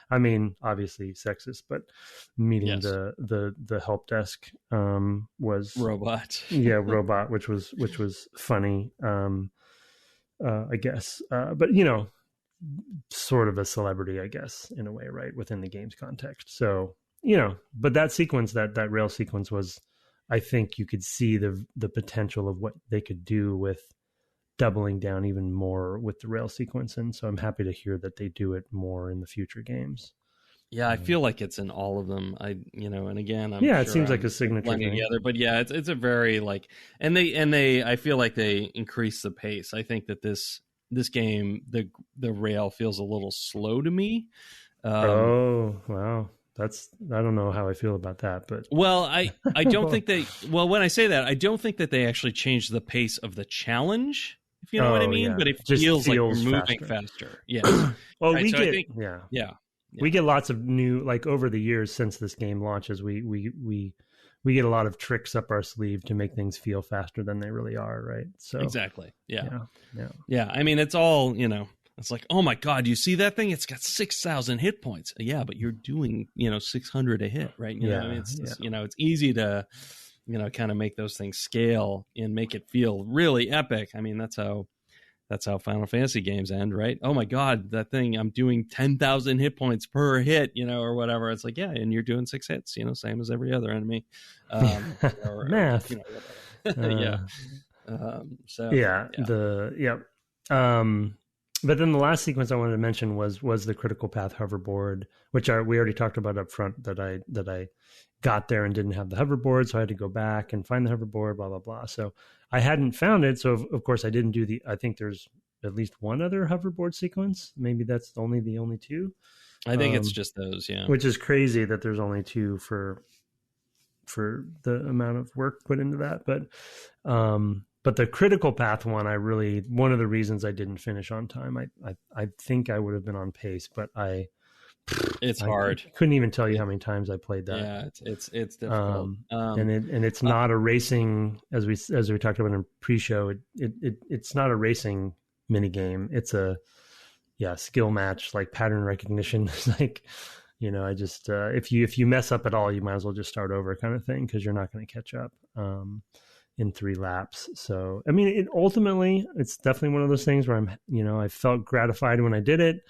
I mean, obviously sexist, but meeting the help desk was robot. Robot, which was funny, I guess. But sort of a celebrity, I guess, in a way, right, within the game's context. So, but that sequence, that rail sequence was, I think you could see the potential of what they could do with doubling down even more with the rail sequence. And so I'm happy to hear that they do it more in the future games. Yeah, I feel like it's in all of them. And again, it seems like a signature thing. Together, but yeah, it's a very like, and they I feel like they increase the pace. I think that this game, the rail feels a little slow to me. Oh wow. I don't know how I feel about that, but I don't think when I say that, I don't think that they actually changed the pace of the challenge, if you know what I mean, but it feels like we're moving faster. Yes. Well, right, we get lots of new, like over the years since this game launches, we get a lot of tricks up our sleeve to make things feel faster than they really are. Right. So exactly. Yeah. I mean, it's all, it's like, oh my God, you see that thing? It's got 6,000 hit points. Yeah, but you're doing, 600 a hit, right? It's easy to, kind of make those things scale and make it feel really epic. I mean, that's how Final Fantasy games end, right? Oh my God, that thing, I'm doing 10,000 hit points per hit, or whatever. It's like, yeah, and you're doing 6 hits, same as every other enemy. Math. But then the last sequence I wanted to mention was the critical path hoverboard, which we already talked about up front, that I got there and didn't have the hoverboard, so I had to go back and find the hoverboard, blah, blah, blah. So I hadn't found it, so of course I didn't do I think there's at least one other hoverboard sequence. Maybe that's the only two. I think it's just those, yeah. Which is crazy that there's only two for the amount of work put into that. But the critical path one, one of the reasons I didn't finish on time, I think I would have been on pace, but it's hard. I couldn't even tell you how many times I played that. Yeah, it's difficult. And it's not a racing, as we talked about in pre-show. It's not a racing mini game. It's a skill match, like pattern recognition. It's like, I just if you mess up at all, you might as well just start over, kind of thing, because you're not going to catch up in 3 laps. So I mean, ultimately it's definitely one of those things where I felt gratified when I did it.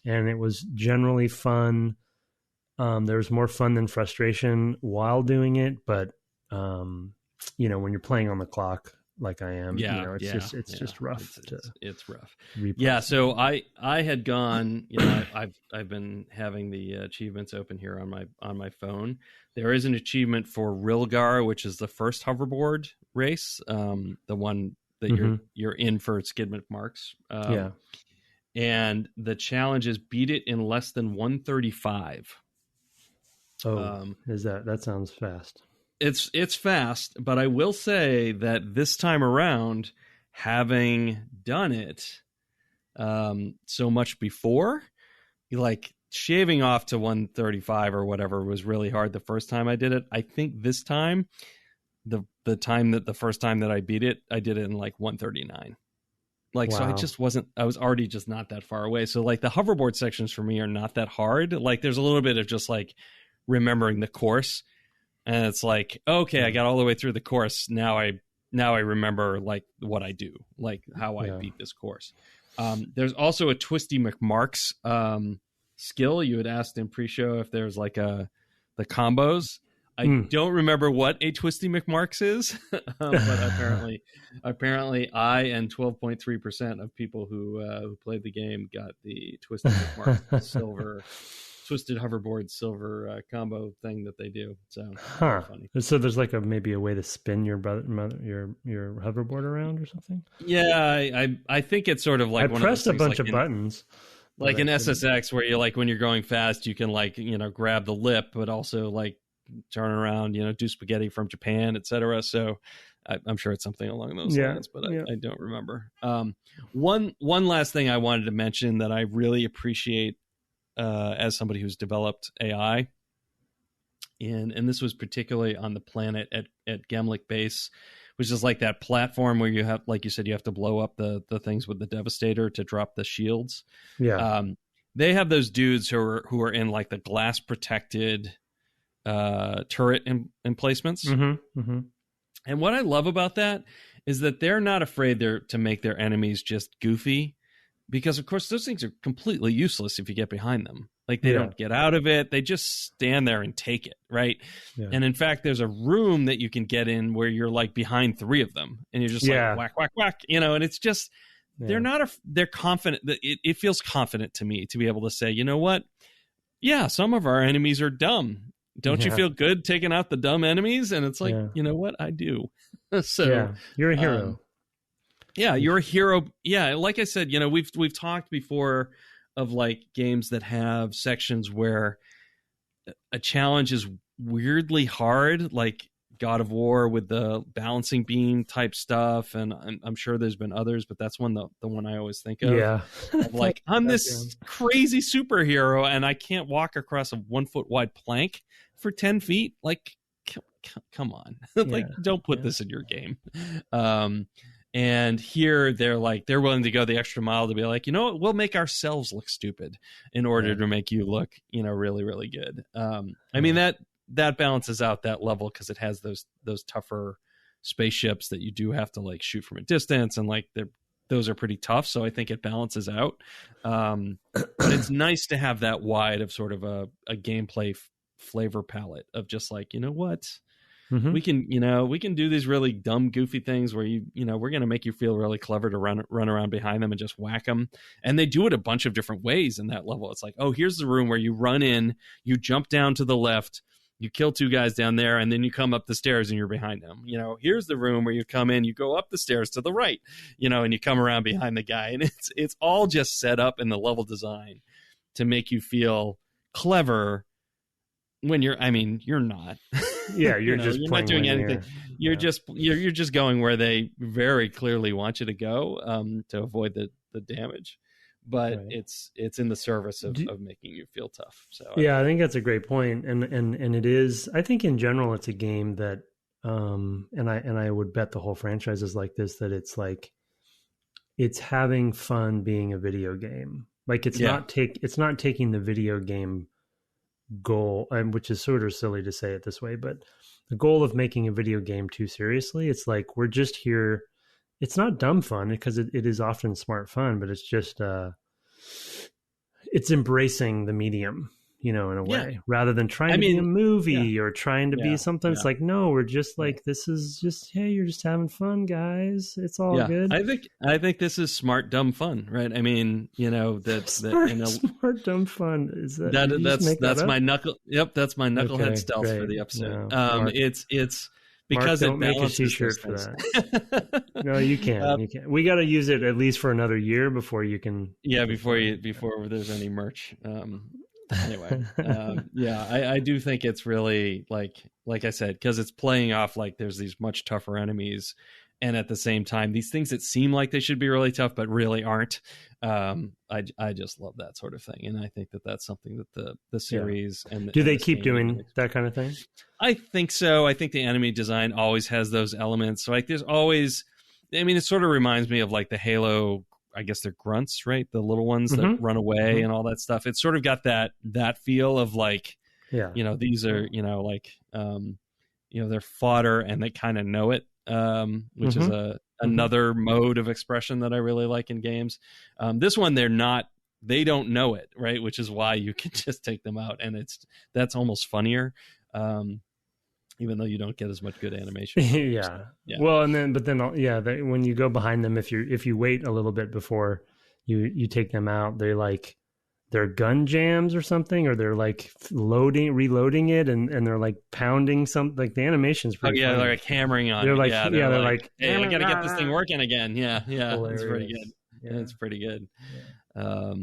And it was generally fun. There was more fun than frustration while doing it, but when you're playing on the clock like I am, it's just rough. It's rough. Yeah. So I had gone. I've been having the achievements open here on my phone. There is an achievement for Rilgar, which is the first hoverboard race, the one that you're in for Skidmore Marks. And the challenge is beat it in less than 1:35. Is that sounds fast? It's fast, but I will say that this time around, having done it, so much before. Like shaving off to 135 or whatever was really hard the first time I did it. I think this time, the first time that I beat it, I did it in like 139. Like, wow. So I was already just not that far away. So like the hoverboard sections for me are not that hard. Like there's a little bit of just like remembering the course. And it's like, okay, I got all the way through the course. Now I remember like what I do, like how I beat this course. There's also a Twisty McMarks skill. You had asked in pre-show if there's like the combos. I don't remember what a Twisty McMarks is, but apparently I and 12.3% of people who played the game got the Twisty McMarks silver twisted hoverboard silver combo thing that they do. So funny. So there's like maybe a way to spin your hoverboard around or something. Yeah, I think it's sort of like I pressed a bunch of buttons. Like in SSX, where you like when you're going fast, you can like grab the lip, but also like turn around, do spaghetti from Japan, etc. So I'm sure it's something along those lines, but I don't remember. One last thing I wanted to mention that I really appreciate as somebody who's developed AI, and this was particularly on the planet at Gemlik Base, which is like that platform where you have, like you said, you have to blow up the things with the Devastator to drop the shields. Yeah. They have those dudes who are in like the glass protected turret emplacements. Mm-hmm, mm-hmm. And what I love about that is that they're not afraid to make their enemies just goofy, because of course those things are completely useless if you get behind them. Like they don't get out of it. They just stand there and take it. Right. Yeah. And in fact, there's a room that you can get in where you're like behind three of them and you're just like whack, whack, whack, and it's just, they're confident. It feels confident to me to be able to say, you know what? Yeah. Some of our enemies are dumb. Don't you feel good taking out the dumb enemies? And it's like, you know what? I do. So you're a hero. You're a hero. Yeah. Like I said, we've talked before of like games that have sections where a challenge is weirdly hard, like God of War with the balancing beam type stuff. And I'm sure there's been others, but that's the one I always think of. Yeah. Of like, I'm this crazy superhero and I can't walk across a 1 foot wide plank for 10 feet. Like, come on. Like, don't put this in your game. And here they're willing to go the extra mile to be like, you know what, we'll make ourselves look stupid in order to make you look, really, really good. I mean, that balances out that level because it has those tougher spaceships that you do have to like shoot from a distance, and like those are pretty tough. So I think it balances out. But it's nice to have that wide of sort of a gameplay flavor palette of just like, you know what? Mm-hmm. We can do these really dumb, goofy things where we're going to make you feel really clever to run around behind them and just whack them. And they do it a bunch of different ways in that level. It's like, oh, here's the room where you run in, you jump down to the left, you kill two guys down there, and then you come up the stairs and you're behind them. Here's the room where you come in, you go up the stairs to the right, and you come around behind the guy. And it's all just set up in the level design to make you feel clever when you're not. Yeah, you're not doing anything. You're just going where they very clearly want you to go to avoid the damage. But it's in the service of making you feel tough. So I think that's a great point. And it is, I think in general it's a game that and I would bet the whole franchise is like this, that it's like it's having fun being a video game. Like it's not taking the video game goal, which is sort of silly to say it this way, but the goal of making a video game too seriously. It's like we're just here. It's not dumb fun because it is often smart fun, but it's just it's embracing the medium, in a way, rather than trying to be a movie or trying to be something. It's like, no, we're just like, this is just, hey, you're just having fun, guys. It's all good. I think this is smart dumb fun, right? I mean, smart dumb fun is that's my knuckle. Yep, that's my knucklehead stealth for the episode. It's because Mark, don't make a t-shirt for that. No, you can't. You can't. We got to use it at least for another year before you can. Yeah, before there's any merch. Anyway, I do think it's really like I said, because it's playing off like there's these much tougher enemies, and at the same time, these things that seem like they should be really tough but really aren't. I just love that sort of thing, and I think that that's something that the series and do and they this keep game doing that kind of thing? I think so. I think the enemy design always has those elements. So like there's always, I mean, it sort of reminds me of like the Halo, I guess they're grunts, right? The little ones that run away and all that stuff. It's sort of got that feel of like, these are, like, they're fodder and they kind of know it, which is another mode of expression that I really like in games. This one, they don't know it, right? Which is why you can just take them out. And that's almost funnier. Even though you don't get as much good animation. Yeah. Well, when you go behind them, if you wait a little bit before you take them out, they're gun jams or something, or they're like reloading it, and they're like pounding something. Like the animation's pretty funny. They're like hammering on they're it. Like, they're like, hey, I gotta get this thing working again. Yeah. It's pretty good. Yeah. It's pretty good. Yeah.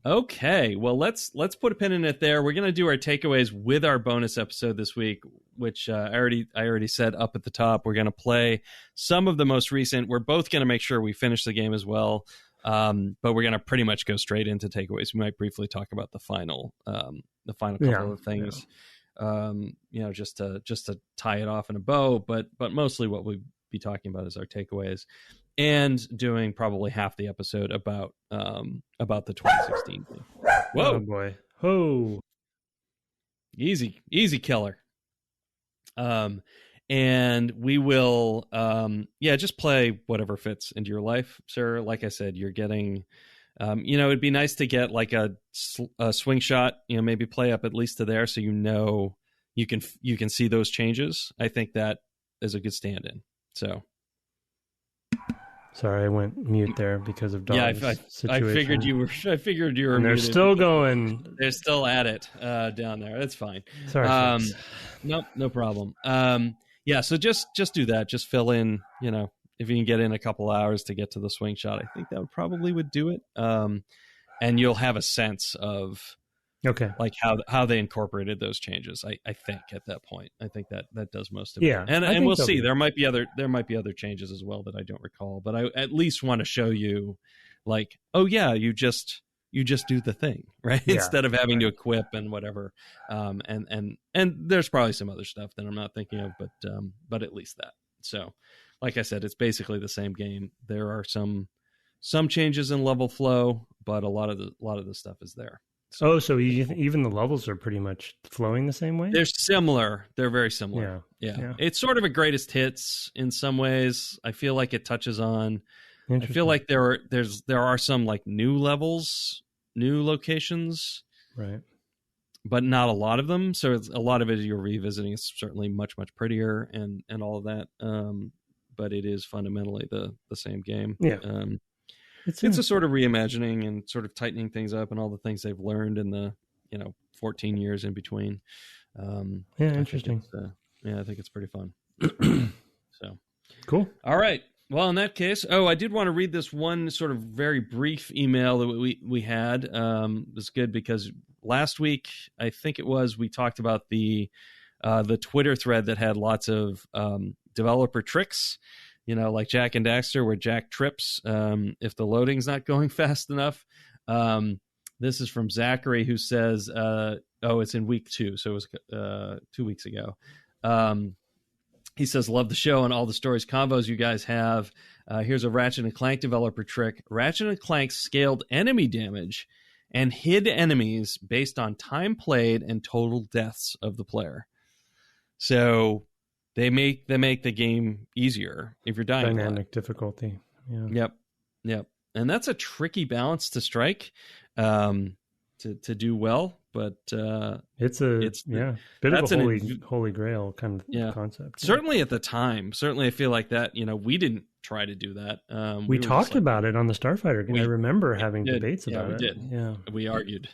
Okay, well let's put a pin in it there. We're gonna do our takeaways with our bonus episode this week, which I already said up at the top. We're gonna play some of the most recent. We're both gonna make sure we finish the game as well, but we're gonna pretty much go straight into takeaways. We might briefly talk about the final couple of things, just to tie it off in a bow. But mostly what we'll be talking about is our takeaways, and doing probably half the episode about the 2016 game. Whoa, oh boy, oh, easy killer. And we will just play whatever fits into your life, sir. Like I said, you're getting it'd be nice to get like a swing shot, maybe play up at least to there, so you can see those changes. I think that is a good stand-in. So sorry, I went mute there because of dogs. I figured you were. I figured you were. And they're still going. They're still at it down there. That's fine. Sorry. Nope, no problem. So just do that. Just fill in. If you can get in a couple hours to get to the swing shot, I think that would do it. And you'll have a sense of like how they incorporated those changes. I think at that point, I think that does most of it. And we'll see. There might be other changes as well that I don't recall, but I at least want to show you, like, oh yeah, you just do the thing, right? Instead of having to equip and whatever. And there's probably some other stuff that I'm not thinking of, but at least that. So, like I said, it's basically the same game. There are some changes in level flow, but a lot of the stuff is there. So even the levels are pretty much flowing the same way? They're similar. They're very similar. Yeah. It's sort of a greatest hits in some ways. I feel like it touches on. I feel like there are some like new levels, new locations, right? But not a lot of them. So a lot of it you're revisiting. It's certainly much prettier and all of that. But it is fundamentally the same game. Yeah. It's a sort of reimagining and sort of tightening things up and all the things they've learned in the 14 years in between. Interesting. I think it's pretty fun. So cool. All right. Well, in that case, I did want to read this one sort of very brief email that we had. It was good because last week, I think it was, we talked about the Twitter thread that had lots of developer tricks. Like Jack and Daxter, where Jack trips if the loading's not going fast enough. This is from Zachary, who says, it's in week 2, so it was 2 weeks ago. He says, love the show and all the stories combos you guys have. Here's a Ratchet and Clank developer trick. Ratchet and Clank scaled enemy damage and hid enemies based on time played and total deaths of the player. So they make the game easier if you're dying. Dynamic difficulty. Yeah. Yep. And that's a tricky balance to strike to do well. But it's a bit of a holy grail kind of concept. Certainly at the time. Certainly I feel like that, we didn't try to do that. We talked about it on the Starfighter game. I remember having debates about it. We did. Yeah. We argued.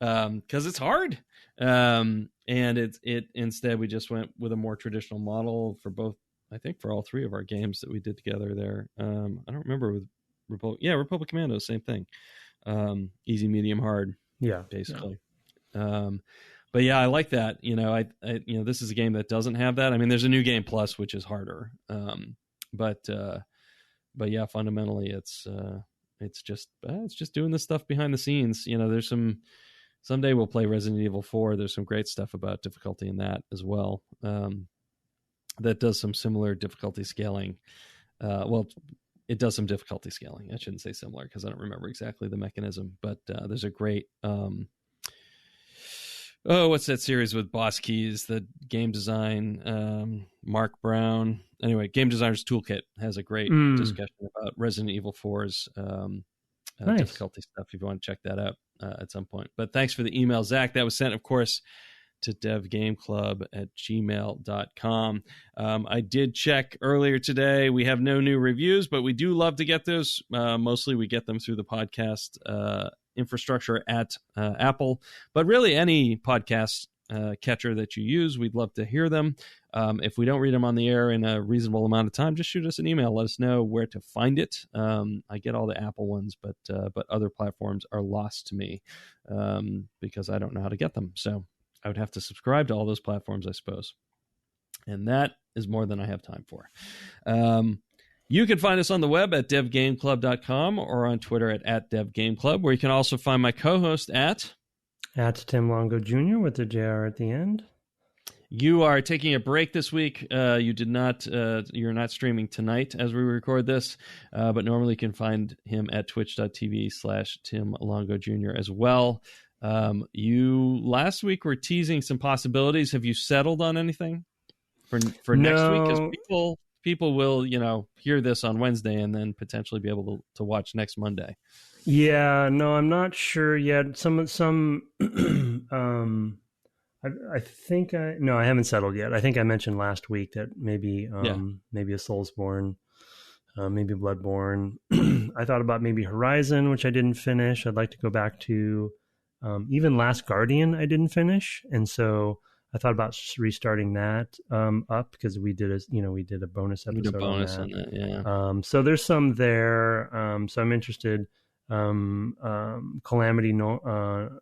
Because it's hard. And it instead we just went with a more traditional model for both, I think for all 3 of our games that we did together there. I don't remember with Republic Commando, same thing. Easy, medium, hard. Yeah, basically. But but yeah, I like that. I this is a game that doesn't have that. I mean, there's a new game plus, which is harder. But yeah, fundamentally, it's just doing this stuff behind the scenes. There's someday we'll play Resident Evil 4. There's some great stuff about difficulty in that as well. That does some similar difficulty scaling. It does some difficulty scaling. I shouldn't say similar because I don't remember exactly the mechanism, but there's a great, what's that series with Boss Keys, the game design, Mark Brown. Anyway, Game Designer's Toolkit has a great discussion about Resident Evil 4's nice. Difficulty stuff if you want to check that out at some point. But thanks for the email, Zach. That was sent, of course, to devgameclub@gmail.com. I did check earlier today. We have no new reviews, but we do love to get those. Mostly we get them through the podcast infrastructure at Apple, but really any podcast catcher that you use, we'd love to hear them. If we don't read them on the air in a reasonable amount of time, just shoot us an email. Let us know where to find it. I get all the Apple ones, but other platforms are lost to me because I don't know how to get them. So I would have to subscribe to all those platforms, I suppose. And that is more than I have time for. You can find us on the web at devgameclub.com or on Twitter at devgameclub, where you can also find my co-host at Tim Longo Jr. with the JR at the end. You are taking a break this week. You're not streaming tonight as we record this, but normally you can find him at twitch.tv/Tim Longo Jr. as well. You last week were teasing some possibilities. Have you settled on anything for next week? Because people will, hear this on Wednesday and then potentially be able to watch next Monday. Yeah, no, I'm not sure yet. I haven't settled yet. I think I mentioned last week that maybe a Soulsborne, maybe Bloodborne. I thought about maybe Horizon, which I didn't finish. I'd like to go back to even Last Guardian. I didn't finish, and so I thought about restarting that up because we did a bonus episode. We did a bonus on that, yeah. So there's some there. So I'm interested. Calamity Nolan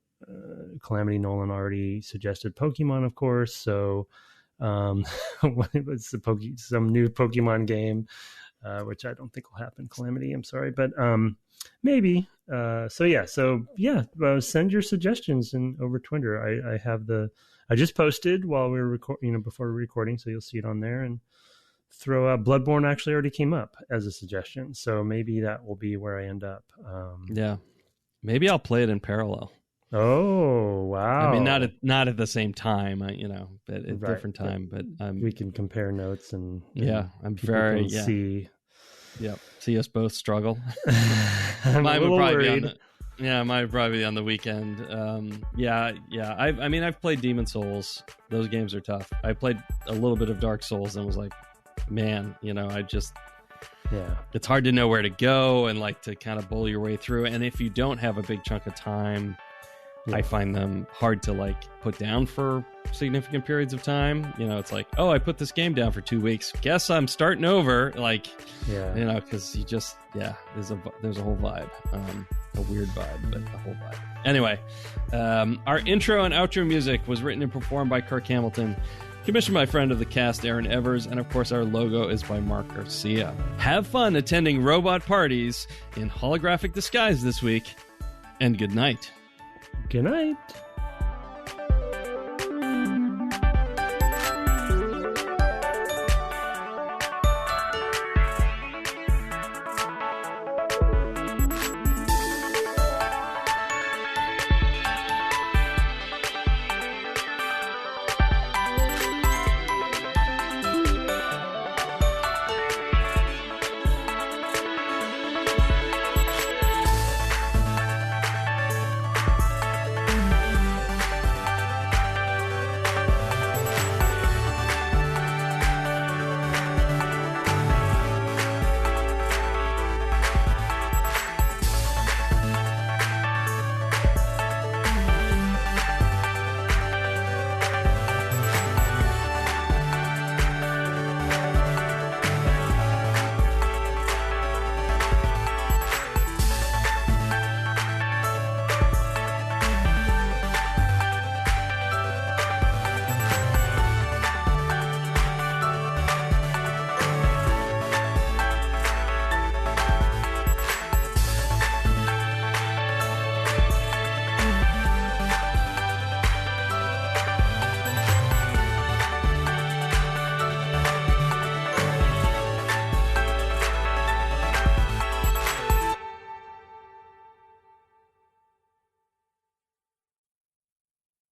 already suggested Pokemon, of course. So what's some new Pokemon game, which I don't think will happen. Calamity, I'm sorry, but maybe. Send your suggestions over Twitter. I have I just posted while we were before recording, so you'll see it on there. And throw out Bloodborne actually already came up as a suggestion, so maybe that will be where I end up. Maybe I'll play it in parallel. Oh wow! I mean, not at the same time, at a different time, but we can compare notes and I'm very see. Yeah, see us both struggle. I'm a little worried. Might probably be on the weekend. I've played Demon Souls. Those games are tough. I played a little bit of Dark Souls and was like, man, it's hard to know where to go and to kind of bowl your way through. And if you don't have a big chunk of time, I find them hard to put down for significant periods of time. It's like, oh, I put this game down for 2 weeks. Guess I'm starting over. Because you just, there's a whole vibe. A weird vibe, but a whole vibe. Anyway, our intro and outro music was written and performed by Kirk Hamilton, commissioned by friend of the cast, Aaron Evers, and of course our logo is by Mark Garcia. Have fun attending robot parties in holographic disguise this week, and good night. Good night.